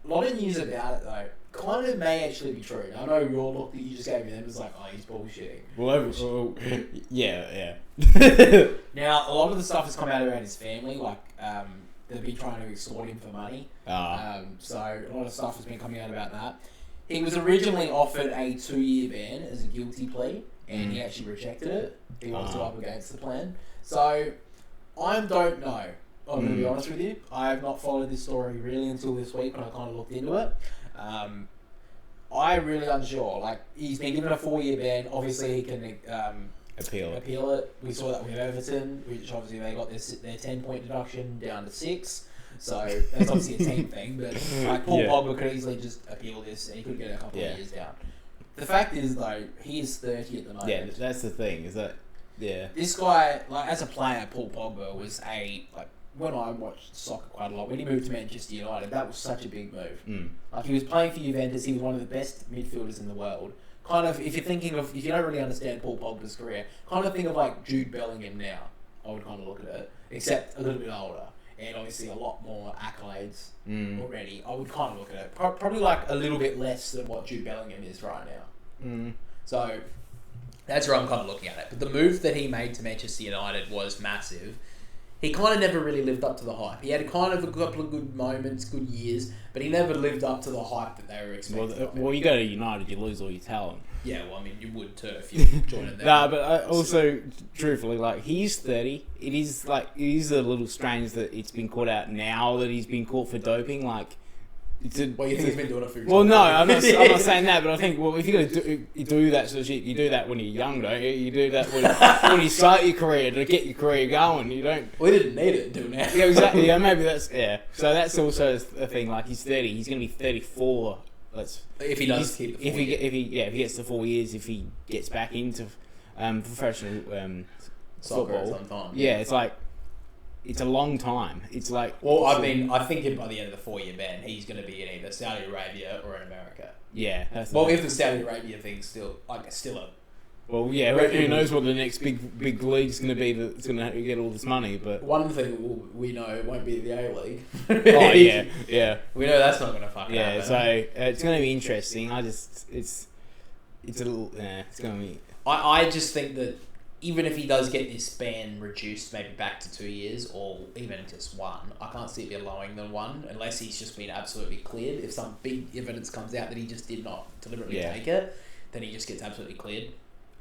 A lot of news about it though kind of may actually be true. I know your look that you just gave me then was like, oh, he's bullshitting. Well, yeah. Now, a lot of the stuff has come out around his family, they've been trying to extort him for money. So a lot of stuff has been coming out about that. He was originally offered a 2-year ban as a guilty plea, and he actually rejected it. He wants to up against the plan. So, I don't know. I'm going to be honest with you. I have not followed this story really until this week when I kind of looked into it. I'm really unsure. He's been given a 4-year ban. Obviously, he can appeal it. We saw that with Everton, which obviously they got their 10-point deduction down to 6. So that's obviously a team thing. But Paul Pogba could easily just appeal this, and he could get a couple of years down. The fact is, though, he is 30 at the moment. Yeah, that's the thing. Is that this guy, as a player, Paul Pogba was when I watched soccer quite a lot, when he moved to Manchester United, that was such a big move. He was playing for Juventus, he was one of the best midfielders in the world. Kind of, if you don't really understand Paul Pogba's career, kind of think of Jude Bellingham now. I would kind of look at it, except a little bit older, and obviously a lot more accolades already. I would kind of look at it, probably a little bit less than what Jude Bellingham is right now. So that's where I'm kind of looking at it. But the move that he made to Manchester United was massive. He kind of never really lived up to the hype. He had kind of a couple of good moments, good years, but he never lived up to the hype that they were expecting. Well, you go to United, you lose all your talent. Yeah, well, I mean, you would too if you joined them. Nah, but also, truthfully, he's 30. It is a little strange that it's been caught out now that he's been caught for doping. Well, you think he's been doing it for years? Well, no, I'm not saying that, but I think, if you're going to do that sort of shit, you do that when you're young, don't you? You do that when you start your career, to get your career going. You don't... We didn't need it until now. Yeah, exactly. Yeah, maybe that's... Yeah. So that's also a thing, he's 30. He's going to be 34. If he does keep the 4 years. If he gets the 4 years, if he gets back into professional soccer football. sometime. Yeah, it's a long time. It's I think by the end of the 4-year ban, he's going to be in either Saudi Arabia or in America. Yeah. If the Saudi Arabia thing's still a... Well, yeah, who knows what the next big league's going to be that's going to get all this money, but... One thing we know it won't be the A-League. Oh, yeah. We know that's not going to fucking happen. Yeah, so it's going to be interesting. It's a little... it's going to be... I just think that even if he does get this ban reduced maybe back to 2 years or even just 1, I can't see it be allowing than 1 unless he's just been absolutely cleared. If some big evidence comes out that he just did not deliberately take it, then he just gets absolutely cleared.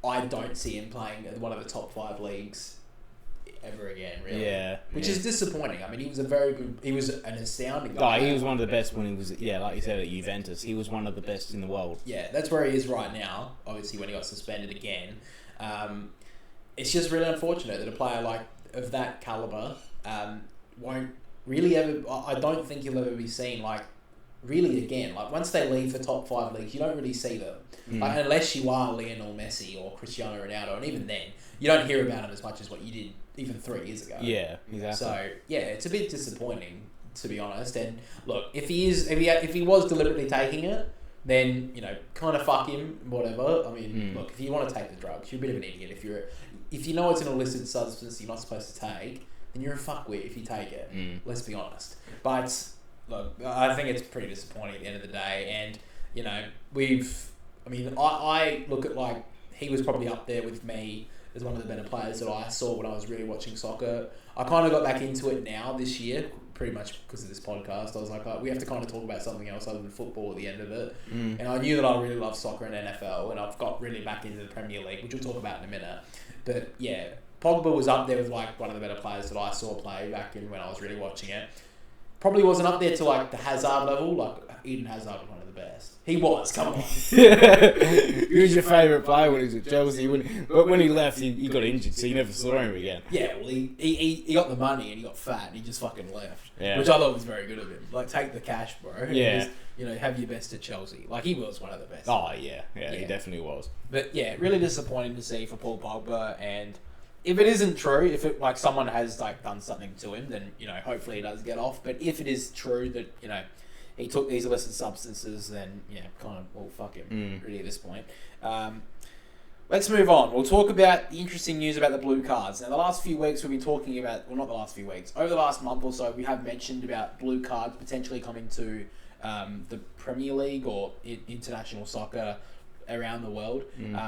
I don't see him playing at one of the top 5 leagues ever again, really. Yeah. Which is disappointing. I mean, he was an astounding guy. He was one of the best when he was, like you said, at Juventus. He was one of the best in the world. Yeah, that's where he is right now, obviously, when he got suspended again. It's just really unfortunate that a player of that calibre won't really ever... I don't think he'll ever be seen, really again. Once they leave the top 5 leagues, you don't really see them. Unless you are Lionel Messi or Cristiano Ronaldo, and even then, you don't hear about him as much as what you did even 3 years ago. Yeah, exactly. So, it's a bit disappointing, to be honest. And look, if he was deliberately taking it, then, kind of fuck him, whatever. I mean, look, if you want to take the drugs, you're a bit of an idiot. If you know it's an illicit substance you're not supposed to take, then you're a fuckwit if you take it. Let's be honest. But look, I think it's pretty disappointing at the end of the day. And you know, I look at like he was probably up there with me as one of the better players that I saw when I was really watching soccer. I kind of got back into it now this year, pretty much because of this podcast. I was like, we have to kind of talk about something else other than football at the end of it. And I knew that I really love soccer and NFL, and I've got really back into the Premier League, which we'll talk about in a minute. But yeah, Pogba was up there with like one of the better players that I saw play back in when I was really watching it. Probably wasn't up there to like the Hazard level. Like Eden Hazard was one of the best. He was. Come on. Who was your favourite player when he was at Chelsea? But when he left, he got injured, so you never saw him again. Yeah, well, he got the money and he got fat and he just fucking left. Yeah. Which I thought was very good of him. Like, take the cash, bro. And Yeah. just, you know, have your best at Chelsea. Like, he was one of the best. Oh, yeah, he definitely was. But yeah, really disappointing to see for Paul Pogba. And if it isn't true, if it like someone has like done something to him, then you know hopefully he does get off. But if it is true that you know he took these illicit substances, then yeah, kind of well fuck him really at this point. Let's move on. We'll talk about the interesting news about the blue cards. Now, the last few weeks we've been talking about, well, not the last few weeks, over the last month or so, we have mentioned about blue cards potentially coming to the Premier League or international soccer around the world.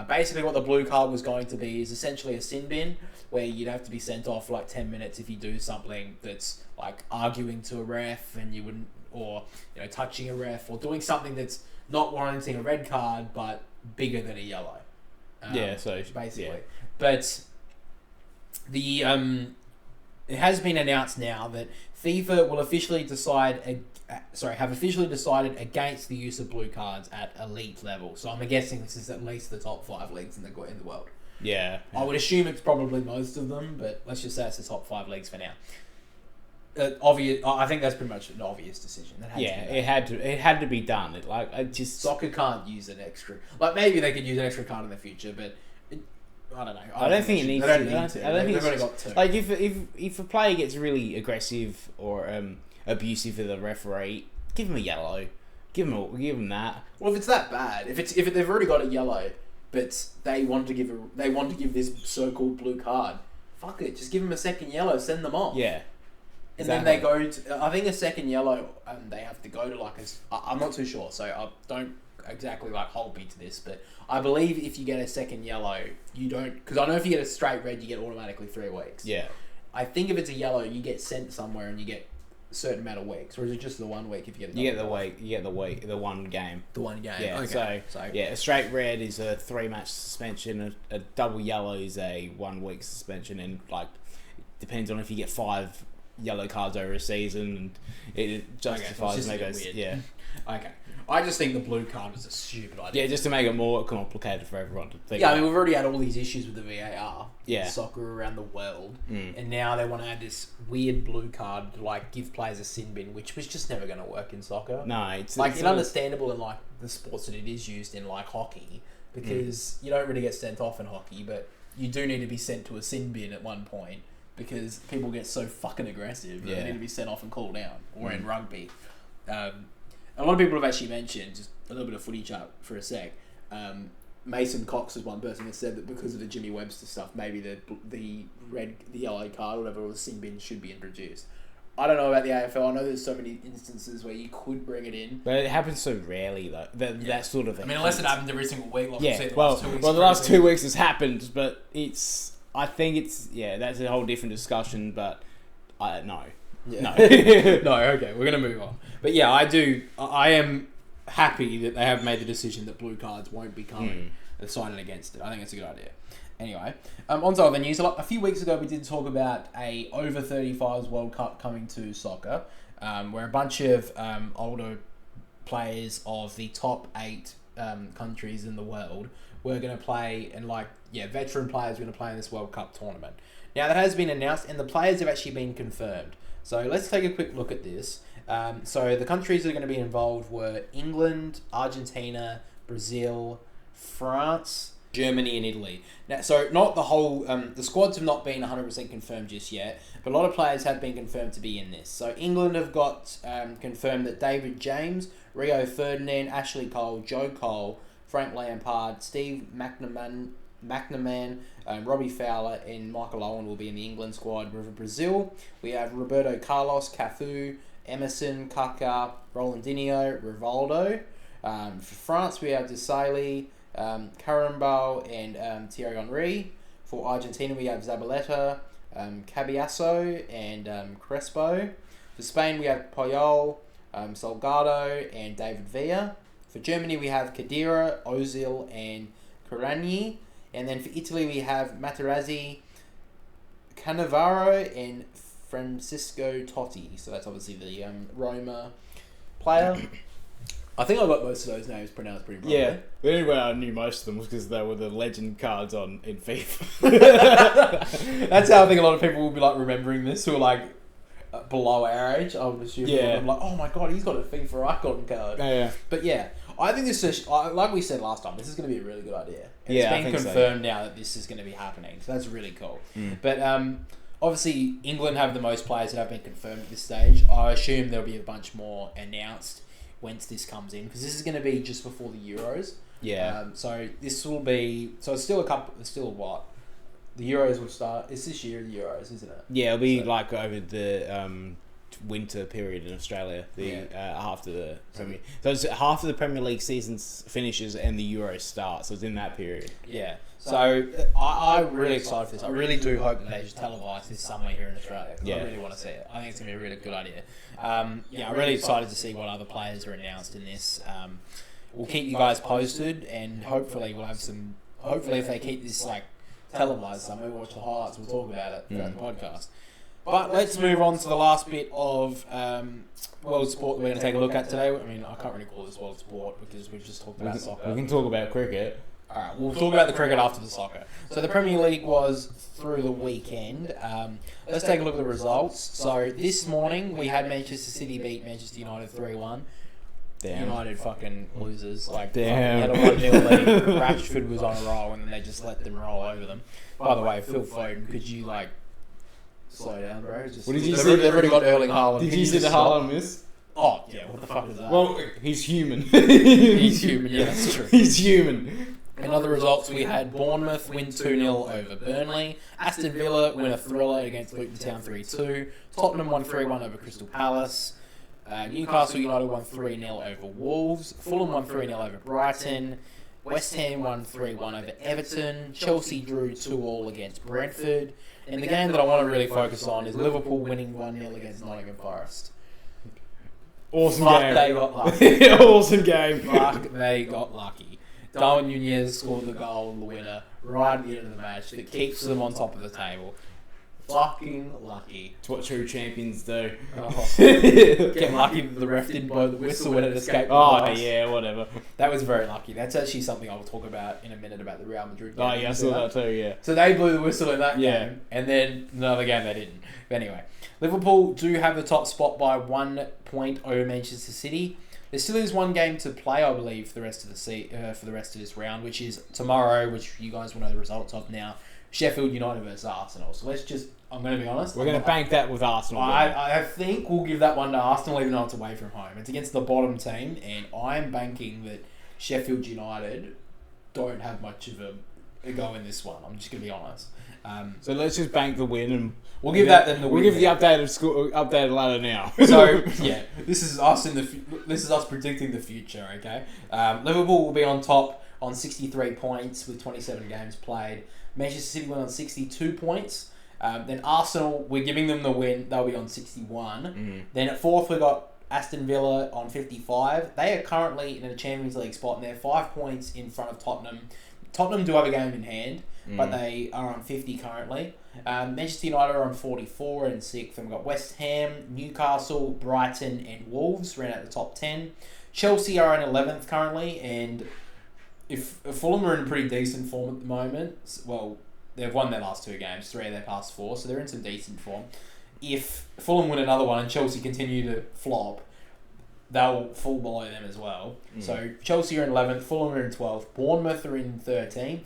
Basically, what the blue card was going to be is essentially a sin bin where you'd have to be sent off for like 10 minutes if you do something that's like arguing to a ref and you wouldn't, or you know, touching a ref or doing something that's not warranting a red card but bigger than a yellow. So basically, yeah. But the it has been announced now that FIFA will officially have officially decided against the use of blue cards at elite level. So I'm guessing this is at least the top 5 leagues in the world. Yeah. I would assume it's probably most of them, but let's just say it's the top 5 leagues for now. Obvious. I think that's pretty much an obvious decision. It had to be done. Soccer can't use an extra. Like maybe they could use an extra card in the future, but I don't know. I don't think it needs to. I don't think they've only got 2. Like if a player gets really aggressive or abusive to the referee, give him a yellow. Give him that. Well, if it's that bad, if they've already got a yellow, but they want to give this so-called blue card, fuck it, just give them a second yellow, send them off. Yeah. And then they go to, I think a second yellow, they have to go to like I'm not too sure, so I don't exactly like hold me to this, but I believe if you get a second yellow, you don't, because I know if you get a straight red, you get automatically 3 weeks. Yeah. I think if it's a yellow, you get sent somewhere and you get a certain amount of weeks, or is it just the 1 week if you get the one game. The one game. Yeah. Okay. So yeah, a straight red is a 3-match suspension. A double yellow is a 1 week suspension, and like depends on if you get 5 yellow cards over a season, and it justifies Okay. I just think the blue card was a stupid idea. Yeah, just to make it more complicated for everyone to think. Yeah, I mean, we've already had all these issues with the VAR. Yeah. Soccer around the world. And now they want to add this weird blue card to like give players a sin bin, which was just never going to work in soccer. No, it's understandable in like the sports that it is used in, like hockey, because you don't really get sent off in hockey, but you do need to be sent to a sin bin at one point because people get so fucking aggressive that they need to be sent off and cooled down. Or in rugby. A lot of people have actually mentioned, just a little bit of footy chat for a sec, Mason Cox is one person that said that because of the Jimmy Webster stuff, maybe the yellow card or whatever, or the sin bin should be introduced. I don't know about the AFL. I know there's so many instances where you could bring it in, but it happens so rarely though. That sort of thing. I mean, unless it happened every single week. Like the last 2 weeks has happened, but I think that's a whole different discussion. But no. Yeah. No. No, okay, we're going to move on. But yeah, I am happy that they have made the decision that blue cards won't be coming decided against it. I think it's a good idea. Anyway, on to other news. A few weeks ago, we did talk about a over 35s World Cup coming to soccer, where a bunch of older players of the top 8 countries in the world were going to play, and veteran players were going to play in this World Cup tournament. Now, that has been announced, and the players have actually been confirmed. So let's take a quick look at this. So the countries that are going to be involved were England, Argentina, Brazil, France, Germany, and Italy. Now, so not the whole... the squads have not been 100% confirmed just yet, but a lot of players have been confirmed to be in this. So England have got confirmed that David James, Rio Ferdinand, Ashley Cole, Joe Cole, Frank Lampard, Steve McManaman, McNamara, Robbie Fowler, and Michael Owen will be in the England squad. With Brazil, we have Roberto Carlos, Cafu, Emerson, Kaká, Ronaldinho, Rivaldo. For France, we have Desailly, Carambal, and Thierry Henry. For Argentina, we have Zabaleta, Cabiasso, and Crespo. For Spain, we have Puyol, Salgado, and David Villa. For Germany, we have Khedira, Ozil, and Corani. And then for Italy, we have Materazzi, Cannavaro, and Francisco Totti. So that's obviously the Roma player. I think I got most of those names pronounced pretty properly. Yeah, the only way I knew most of them was because they were the legend cards in FIFA. That's how I think a lot of people will be like remembering this, who are like below our age. I would assume. Yeah. I'm like, oh my god, he's got a FIFA icon card. Yeah. But yeah, I think this is, like we said last time, this is going to be a really good idea. And Yeah, I it's been think so. confirmed now that this is going to be happening, so that's really cool. Mm. But obviously, England have the most players that have been confirmed at this stage. I assume there'll be a bunch more announced once this comes in, because this is going to be just before the Euros. Yeah. So this will be, so it's still what? The Euros will start, it's this year, the Euros, isn't it? Yeah, it'll be So- like over the winter period in Australia, after the Premier. So it's half of the Premier League season finishes and the Euros start. So it's in that period. Yeah. So I'm really excited for this. I really do hope that they just televise this somewhere here in Australia. 'Cause Yeah. I really want to see it. I think it's going to be a really good idea. I'm really excited to see what other players are announced in this. We'll keep you guys posted, and hopefully we'll have some. Hopefully, if they keep this like televised somewhere, we'll watch the highlights. We'll talk about it throughout the podcast. But let's move on to the last bit of world sport that we're going to take a look at today. I mean, I can't really call this world sport because we've just talked about soccer. We can talk about cricket. Alright, we'll talk about the cricket after the soccer. So the Premier League was through the weekend. Let's take a look at the results. So this morning we had Manchester City beat Manchester United 3-1. Damn. United fucking losers. Like, Damn. Had a 1-0 lead. Rashford was on a roll and then they just let them roll over them. By the way, Phil Foden, could you like slow down, bro? Just, What did you they've say? They've already got Erling Haaland. Did Can you see just the stop? Haaland miss? Oh, yeah, what the fuck is that? Well, he's human. He's human, yeah, that's true. He's human. In other results, we had Bournemouth win 2-0 over Burnley, Aston Villa win a thriller against Luton Town 3-2, Tottenham won 3-1 over Crystal Palace, Newcastle United won 3-0 over Wolves, Fulham won 3-0 over Brighton, West Ham won 3-1 over Everton, Chelsea drew 2-2 against Brentford, and the game that I want to really focus on is Liverpool winning 1-0 against Nottingham Forest. Awesome Fuck, game. they got lucky. Awesome game. Fuck, they got lucky. Darwin Nunez scored the goal, the winner, right at the end of the match that keeps them on top of the table. Fucking lucky. It's what true champions do. Oh, get lucky that the ref didn't blow the whistle when it escaped the Oh, box. yeah, whatever. That was very lucky. That's actually something I will talk about in a minute about the Real Madrid game. Oh, yeah, I saw that too, yeah. So they blew the whistle in that Yeah. game, and then another game they didn't. But anyway, Liverpool do have the top spot by 1 point over Manchester City. There still is one game to play, I believe, for the rest of this round, which is tomorrow, which you guys will know the results of now. Sheffield United versus Arsenal. So I'm going to be honest. We're going to bank that with Arsenal. I think we'll give that one to Arsenal, even though it's away from home. It's against the bottom team, and I'm banking that Sheffield United don't have much of a go in this one. I'm just going to be honest. So let's just bank the win and We'll give that then the we'll win. give the updated ladder now. So yeah, this is us this is us predicting the future. Okay, Liverpool will be on top on 63 points with 27 games played. Manchester City went on 62 points. Then Arsenal, we're giving them the win. They'll be on 61. Mm-hmm. Then at fourth we got Aston Villa on 55. They are currently in a Champions League spot and they're 5 points in front of Tottenham. Tottenham do have a game in hand, but they are on 50 currently. Manchester United are on 44 and 6th. And we've got West Ham, Newcastle, Brighton and Wolves round out the top 10. Chelsea are in 11th currently, and if Fulham are in pretty decent form at the moment, well, they've won their last 2 games, 3 of their past 4, so they're in some decent form. If Fulham win another one and Chelsea continue to flop, they'll fall below them as well. So Chelsea are in 11th, Fulham are in 12th, Bournemouth are in 13th,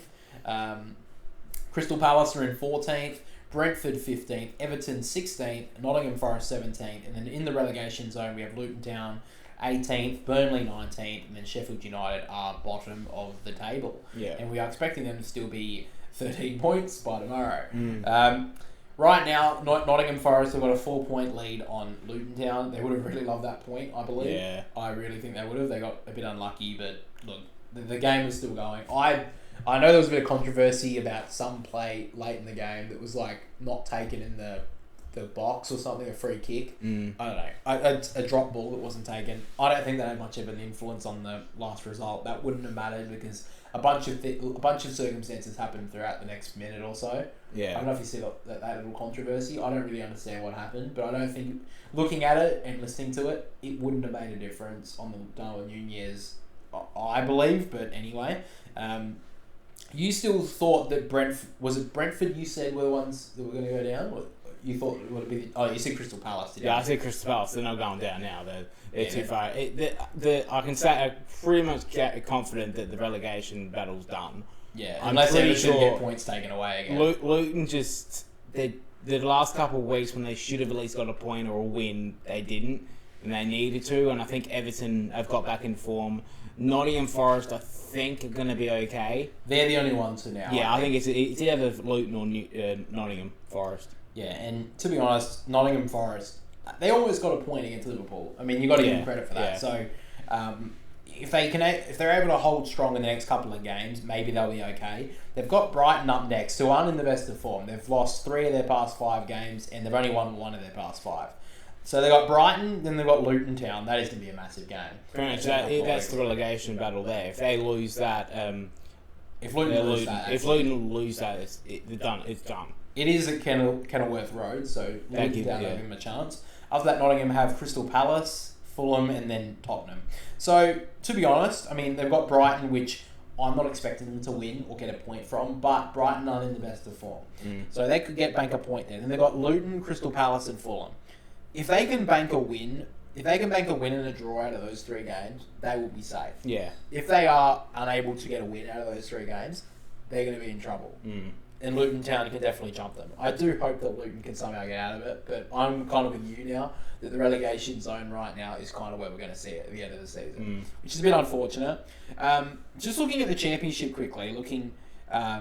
Crystal Palace are in 14th, Brentford 15th, Everton 16th, Nottingham Forest 17th, and then in the relegation zone we have Luton Town 18th, Burnley 19th, and then Sheffield United are bottom of the table. Yeah. And we are expecting them to still be 13 points by tomorrow. Right now, Nottingham Forest have got a 4-point lead on Luton Town. They would have really loved that point, I believe. Yeah. I really think they would have. They got a bit unlucky, but look, the game is still going. I know there was a bit of controversy about some play late in the game that was like not taken in the box or something, a free kick. I don't know. A drop ball that wasn't taken. I don't think that had much of an influence on the last result. That wouldn't have mattered because a bunch of circumstances happened throughout the next minute or so. Yeah. I don't know if you see that little controversy. I don't really understand what happened, but I don't think, looking at it and listening to it, it wouldn't have made a difference on the Darwin Nunez, I believe. But anyway, you still thought that Brentford you said were the ones that were going to go down? Or you thought it would be? You said Crystal Palace, did you? Yeah, I said Crystal Palace. They're not going down now. They're too far. I can say I'm pretty much confident that the relegation battle's done. Yeah, I'm unless pretty Everton sure get points taken away again. Luton just the last couple of weeks when they should have at least got a point or a win, they didn't, and they needed to. And I think Everton have got back in form. Nottingham Forest, I think, are going to be okay. They're the only ones who now. Yeah, I think it's either Luton or Nottingham Forest. Yeah, and to be honest, Nottingham Forest, they almost got a point against Liverpool. I mean, you got to give them credit for that. Yeah. So, if they're able to hold strong in the next couple of games, maybe they'll be okay. They've got Brighton up next, who aren't in the best of form. They've lost 3 of their past 5 games, and they've only won 1 of their past 5. So they've got Brighton, then they've got Luton Town. That is going to be a massive game. Pretty much that's the relegation battle there. If they lose that, if Luton lose that, it's done. It's done. It is at Kenilworth Road, so Luton Town give them a chance. After that, Nottingham have Crystal Palace, Fulham, and then Tottenham. So, to be honest, I mean, they've got Brighton, which I'm not expecting them to win or get a point from, but Brighton aren't in the best of form. So they could bank a point there. Then they've got Luton, Crystal Palace, and Fulham. If they can bank a win and a draw out of those 3 games, they will be safe. Yeah. If they are unable to get a win out of those 3 games, they're going to be in trouble. And Luton Town can definitely jump them. I do hope that Luton can somehow get out of it, but I'm kind of with you now that the relegation zone right now is kind of where we're going to see it at the end of the season, which is a bit unfortunate. Just looking at the championship quickly, looking at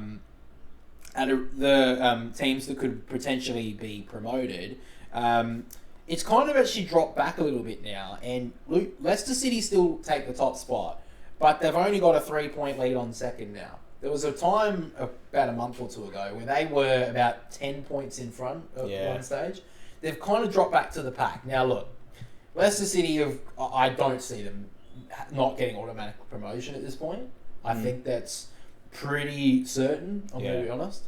the teams that could potentially be promoted, it's kind of actually dropped back a little bit now, and Leicester City still take the top spot, but they've only got a 3-point lead on second now. There was a time about a month or 2 ago where they were about 10 points in front at one stage. They've kind of dropped back to the pack. Now look, Leicester City, I don't see them not getting automatic promotion at this point. I think that's pretty certain, I'm going to be honest.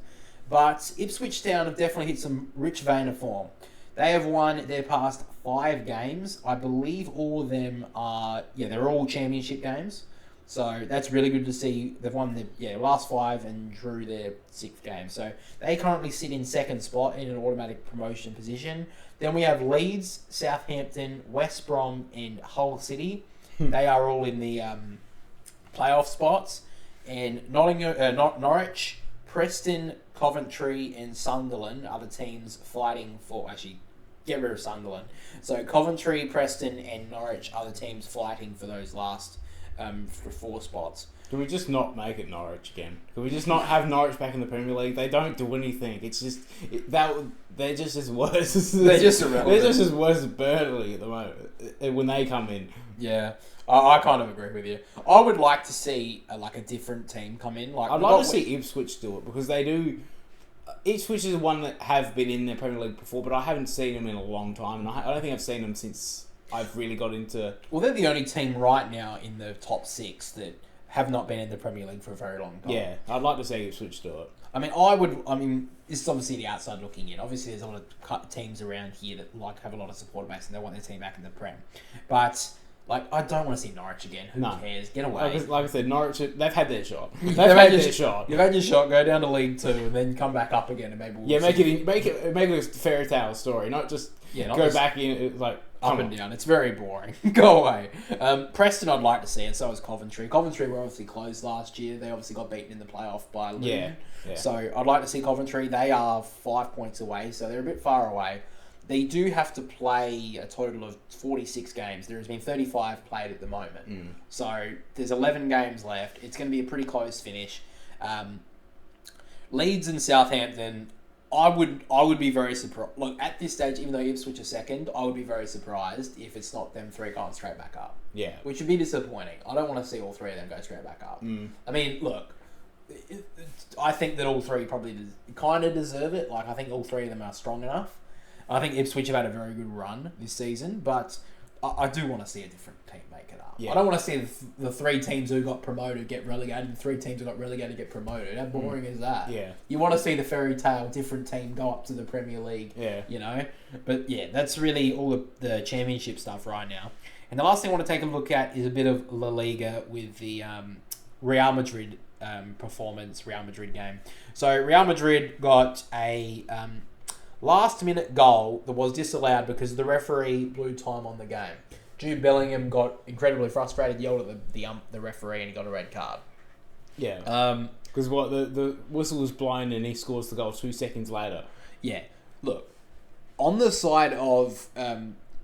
But Ipswich Town have definitely hit some rich vein of form. They have won their past 5 games. I believe all of them are, they're all championship games. So that's really good to see. They've won their last 5 and drew their 6th game. So they currently sit in second spot in an automatic promotion position. Then we have Leeds, Southampton, West Brom, and Hull City. They are all in the playoff spots. And Norwich, Preston, Coventry, and Sunderland are the teams fighting for... Actually, get rid of Sunderland. So Coventry, Preston, and Norwich are the teams fighting for those last... for 4 spots. Can we just not make it Norwich again? Can we just not have Norwich back in the Premier League? They don't do anything. It's just they're just as worse. They're just irrelevant. They're just as worse as Burnley at the moment when they come in. Yeah, I kind of agree with you. I would like to see a different team come in. I'd like to see Ipswich do it because they do. Ipswich is one that have been in the Premier League before, but I haven't seen them in a long time, and I don't think I've seen them since I've really got into... Well, they're the only team right now in the top 6 that have not been in the Premier League for a very long time. Yeah, I'd like to see Ipswich do it. I mean, this is obviously the outside looking in. Obviously, there's a lot of teams around here that have a lot of supporter base and they want their team back in the Prem. But... I don't want to see Norwich again. Who cares? Get away. Like I said, Norwich, they've had their shot. They've had their shot. You've had your shot. Go down to League 2 and then come back up again and maybe we'll make it a fairy tale story, not just back in up and down. It's very boring. Go away. Preston, I'd like to see it. So is Coventry. Coventry were obviously closed last year. They obviously got beaten in the playoff by Luton. Yeah. So I'd like to see Coventry. They are 5 points away, so they're a bit far away. they do have to play a total of 46 games. There has been 35 played at the moment. So there's 11 games left. It's going to be a pretty close finish. Leeds and Southampton, I would be very surprised. Look, at this stage, even though Ipswich are second, I would be very surprised if it's not them three going straight back up. Yeah. Which would be disappointing. I don't want to see all three of them go straight back up. I mean, look, I think that all three probably kind of deserve it. Like, I think all three of them are strong enough. I think Ipswich have had a very good run this season, but I do want to see a different team make it up. Yeah. I don't want to see the three teams who got promoted get relegated, the three teams who got relegated get promoted. How boring is that? Yeah. You want to see the fairy tale different team go up to the Premier League. Yeah. You know? But yeah, that's really all the championship stuff right now. And the last thing I want to take a look at is a bit of La Liga with the Real Madrid Real Madrid game. So Real Madrid got a last-minute goal that was disallowed because the referee blew time on the game. Jude Bellingham got incredibly frustrated, yelled at the referee, and he got a red card. Yeah. Because the whistle was blown and he scores the goal 2 seconds later. Yeah. Look, on the side of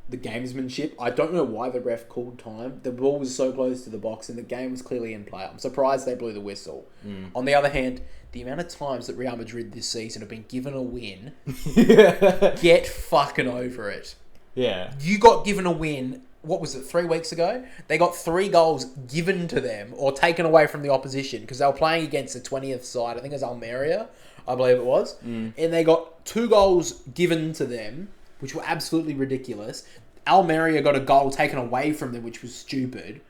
the gamesmanship, I don't know why the ref called time. The ball was so close to the box and the game was clearly in play. I'm surprised they blew the whistle. On the other hand, the amount of times that Real Madrid this season have been given a win, get fucking over it. Yeah. You got given a win, what was it, 3 weeks ago? They got 3 goals given to them or taken away from the opposition because they were playing against the 20th side. I think it was Almeria, I believe it was. And they got 2 goals given to them, which were absolutely ridiculous. Almeria got a goal taken away from them, which was stupid.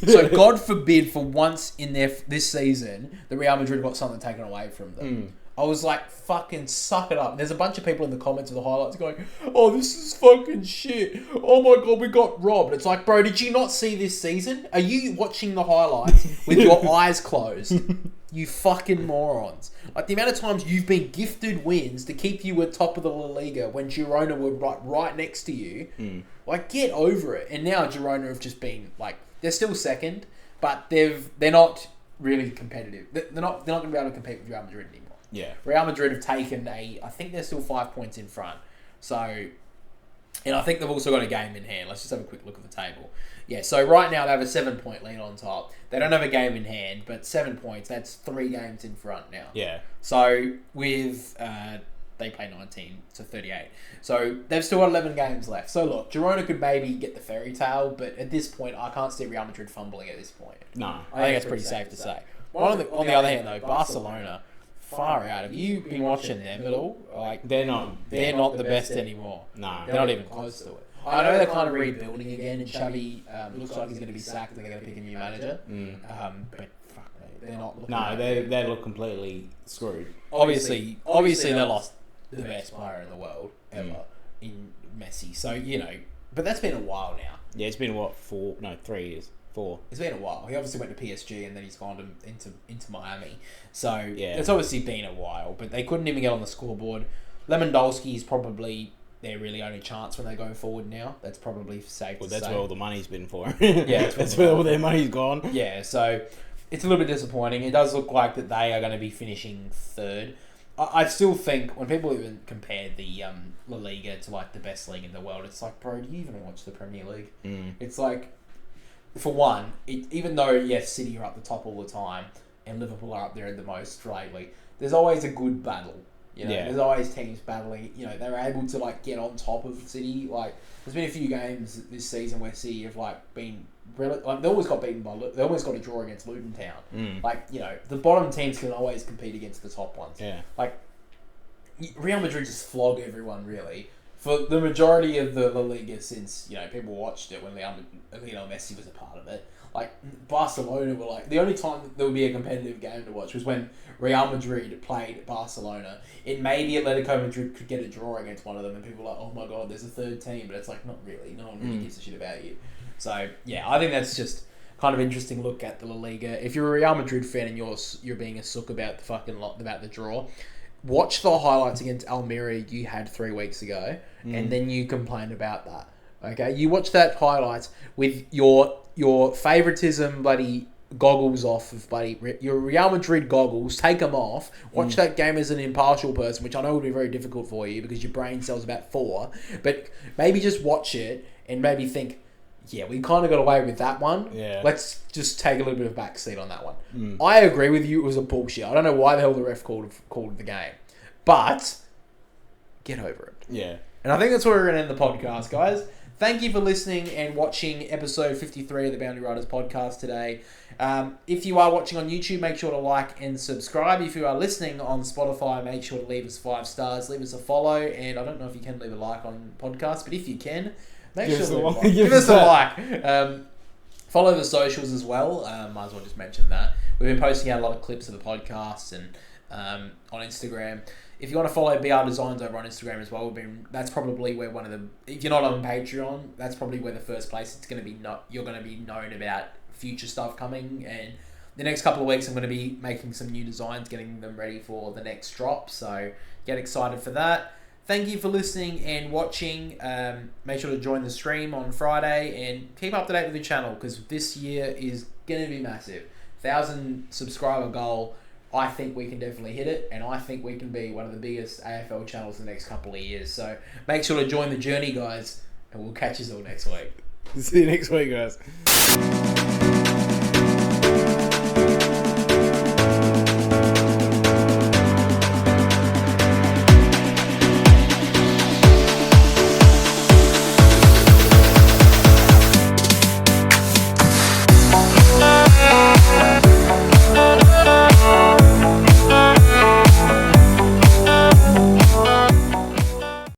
So God forbid for once in this season, the Real Madrid got something taken away from them. I was like, fucking suck it up. There's a bunch of people in the comments of the highlights going, oh, this is fucking shit. Oh my God, we got robbed. It's like, bro, did you not see this season? Are you watching the highlights with your eyes closed? You fucking morons. Like, the amount of times you've been gifted wins to keep you at top of the La Liga when Girona were right next to you. Like, get over it. And now Girona have just been, like, they're still second, but they're not really competitive. They're not going to be able to compete with Real Madrid anymore. Yeah. Real Madrid have taken I think they're still 5 points in front. So, and I think they've also got a game in hand. Let's just have a quick look at the table. Yeah, so right now they have a 7-point lead on top. They don't have a game in hand, but 7 points, that's 3 games in front now. Yeah. So, with, they play 19 to 38. So, they've still got 11 games left. So, look, Girona could maybe get the fairy tale, but at this point, I can't see Real Madrid fumbling at this point. No. I think that's pretty safe to say. On the other hand, though, Barcelona, far out. Have you been watching them at all? Like, they're not the best anymore. No. They're not even close to it. I know they're kind of rebuilding again, and Xavi looks like he's going to be sacked and they're going to pick a new manager. But fuck me, they're not looking they look completely screwed. Obviously they lost the best player in the world ever in Messi. So, you know, but that's been a while now. Yeah, it's been, 3 years. 4. It's been a while. He obviously went to PSG and then he's gone into Miami. So, yeah, it's obviously been a while, but they couldn't even get on the scoreboard. Lewandowski is probably their really only chance when they go forward now. That's probably safe to say. Well, that's where all the money's been for. Yeah, that's where all their money's gone. Yeah, so it's a little bit disappointing. It does look like that they are going to be finishing 3rd. I still think when people even compare the La Liga to like the best league in the world, it's like, bro, do you even watch the Premier League? It's like, for one, even though, yes, City are up the top all the time and Liverpool are up there the most lately, there's always a good battle. You know, there's always teams battling. You know, they're able to like get on top of City. Like, there's been a few games this season where City have like been like they always got beaten they always got a draw against Luton Town. Like, you know, the bottom teams can always compete against the top ones. Yeah. Like, Real Madrid just flog everyone really for the majority of the La Liga since, you know, people watched it when Lionel Messi was a part of it. Like, Barcelona were like, the only time there would be a competitive game to watch was when Real Madrid played Barcelona. It maybe Atletico Madrid could get a draw against one of them and people were like, oh my God, there's a 3rd team, but it's like, not really. No one really gives a shit about you. So, yeah, I think that's just kind of interesting look at the La Liga. If you're a Real Madrid fan and you're being a sook about the fucking about the draw, watch the highlights against Almeria you had 3 weeks ago, and then you complain about that. Okay, you watch that highlights with your favoritism bloody goggles off of your Real Madrid goggles, take them off, watch that game as an impartial person, which I know would be very difficult for you because your brain cells about 4, but maybe just watch it and maybe think, yeah, we kind of got away with that one. Yeah. Let's just take a little bit of backseat on that one. I agree with you. It was a bullshit. I don't know why the hell the ref called the game, but get over it. Yeah. And I think that's where we're going to end the podcast, guys. Thank you for listening and watching episode 53 of the Boundary Riders podcast today. If you are watching on YouTube, make sure to like and subscribe. If you are listening on Spotify, make sure to leave us 5 stars, leave us a follow, and I don't know if you can leave a like on podcast, but if you can, give us a like. Follow the socials as well. Might as well just mention that. We've been posting out a lot of clips of the podcasts and on Instagram. If you want to follow BR Designs over on Instagram as well, that's probably where one of the... If you're not on Patreon, that's probably where the first place it's going to be. You're going to be known about future stuff coming. And the next couple of weeks, I'm going to be making some new designs, getting them ready for the next drop. So get excited for that. Thank you for listening and watching. Make sure to join the stream on Friday and keep up to date with the channel because this year is going to be massive. 1,000 subscriber goal. I think we can definitely hit it, and I think we can be one of the biggest AFL channels in the next couple of years. So make sure to join the journey, guys, and we'll catch you all next week. See you next week, guys.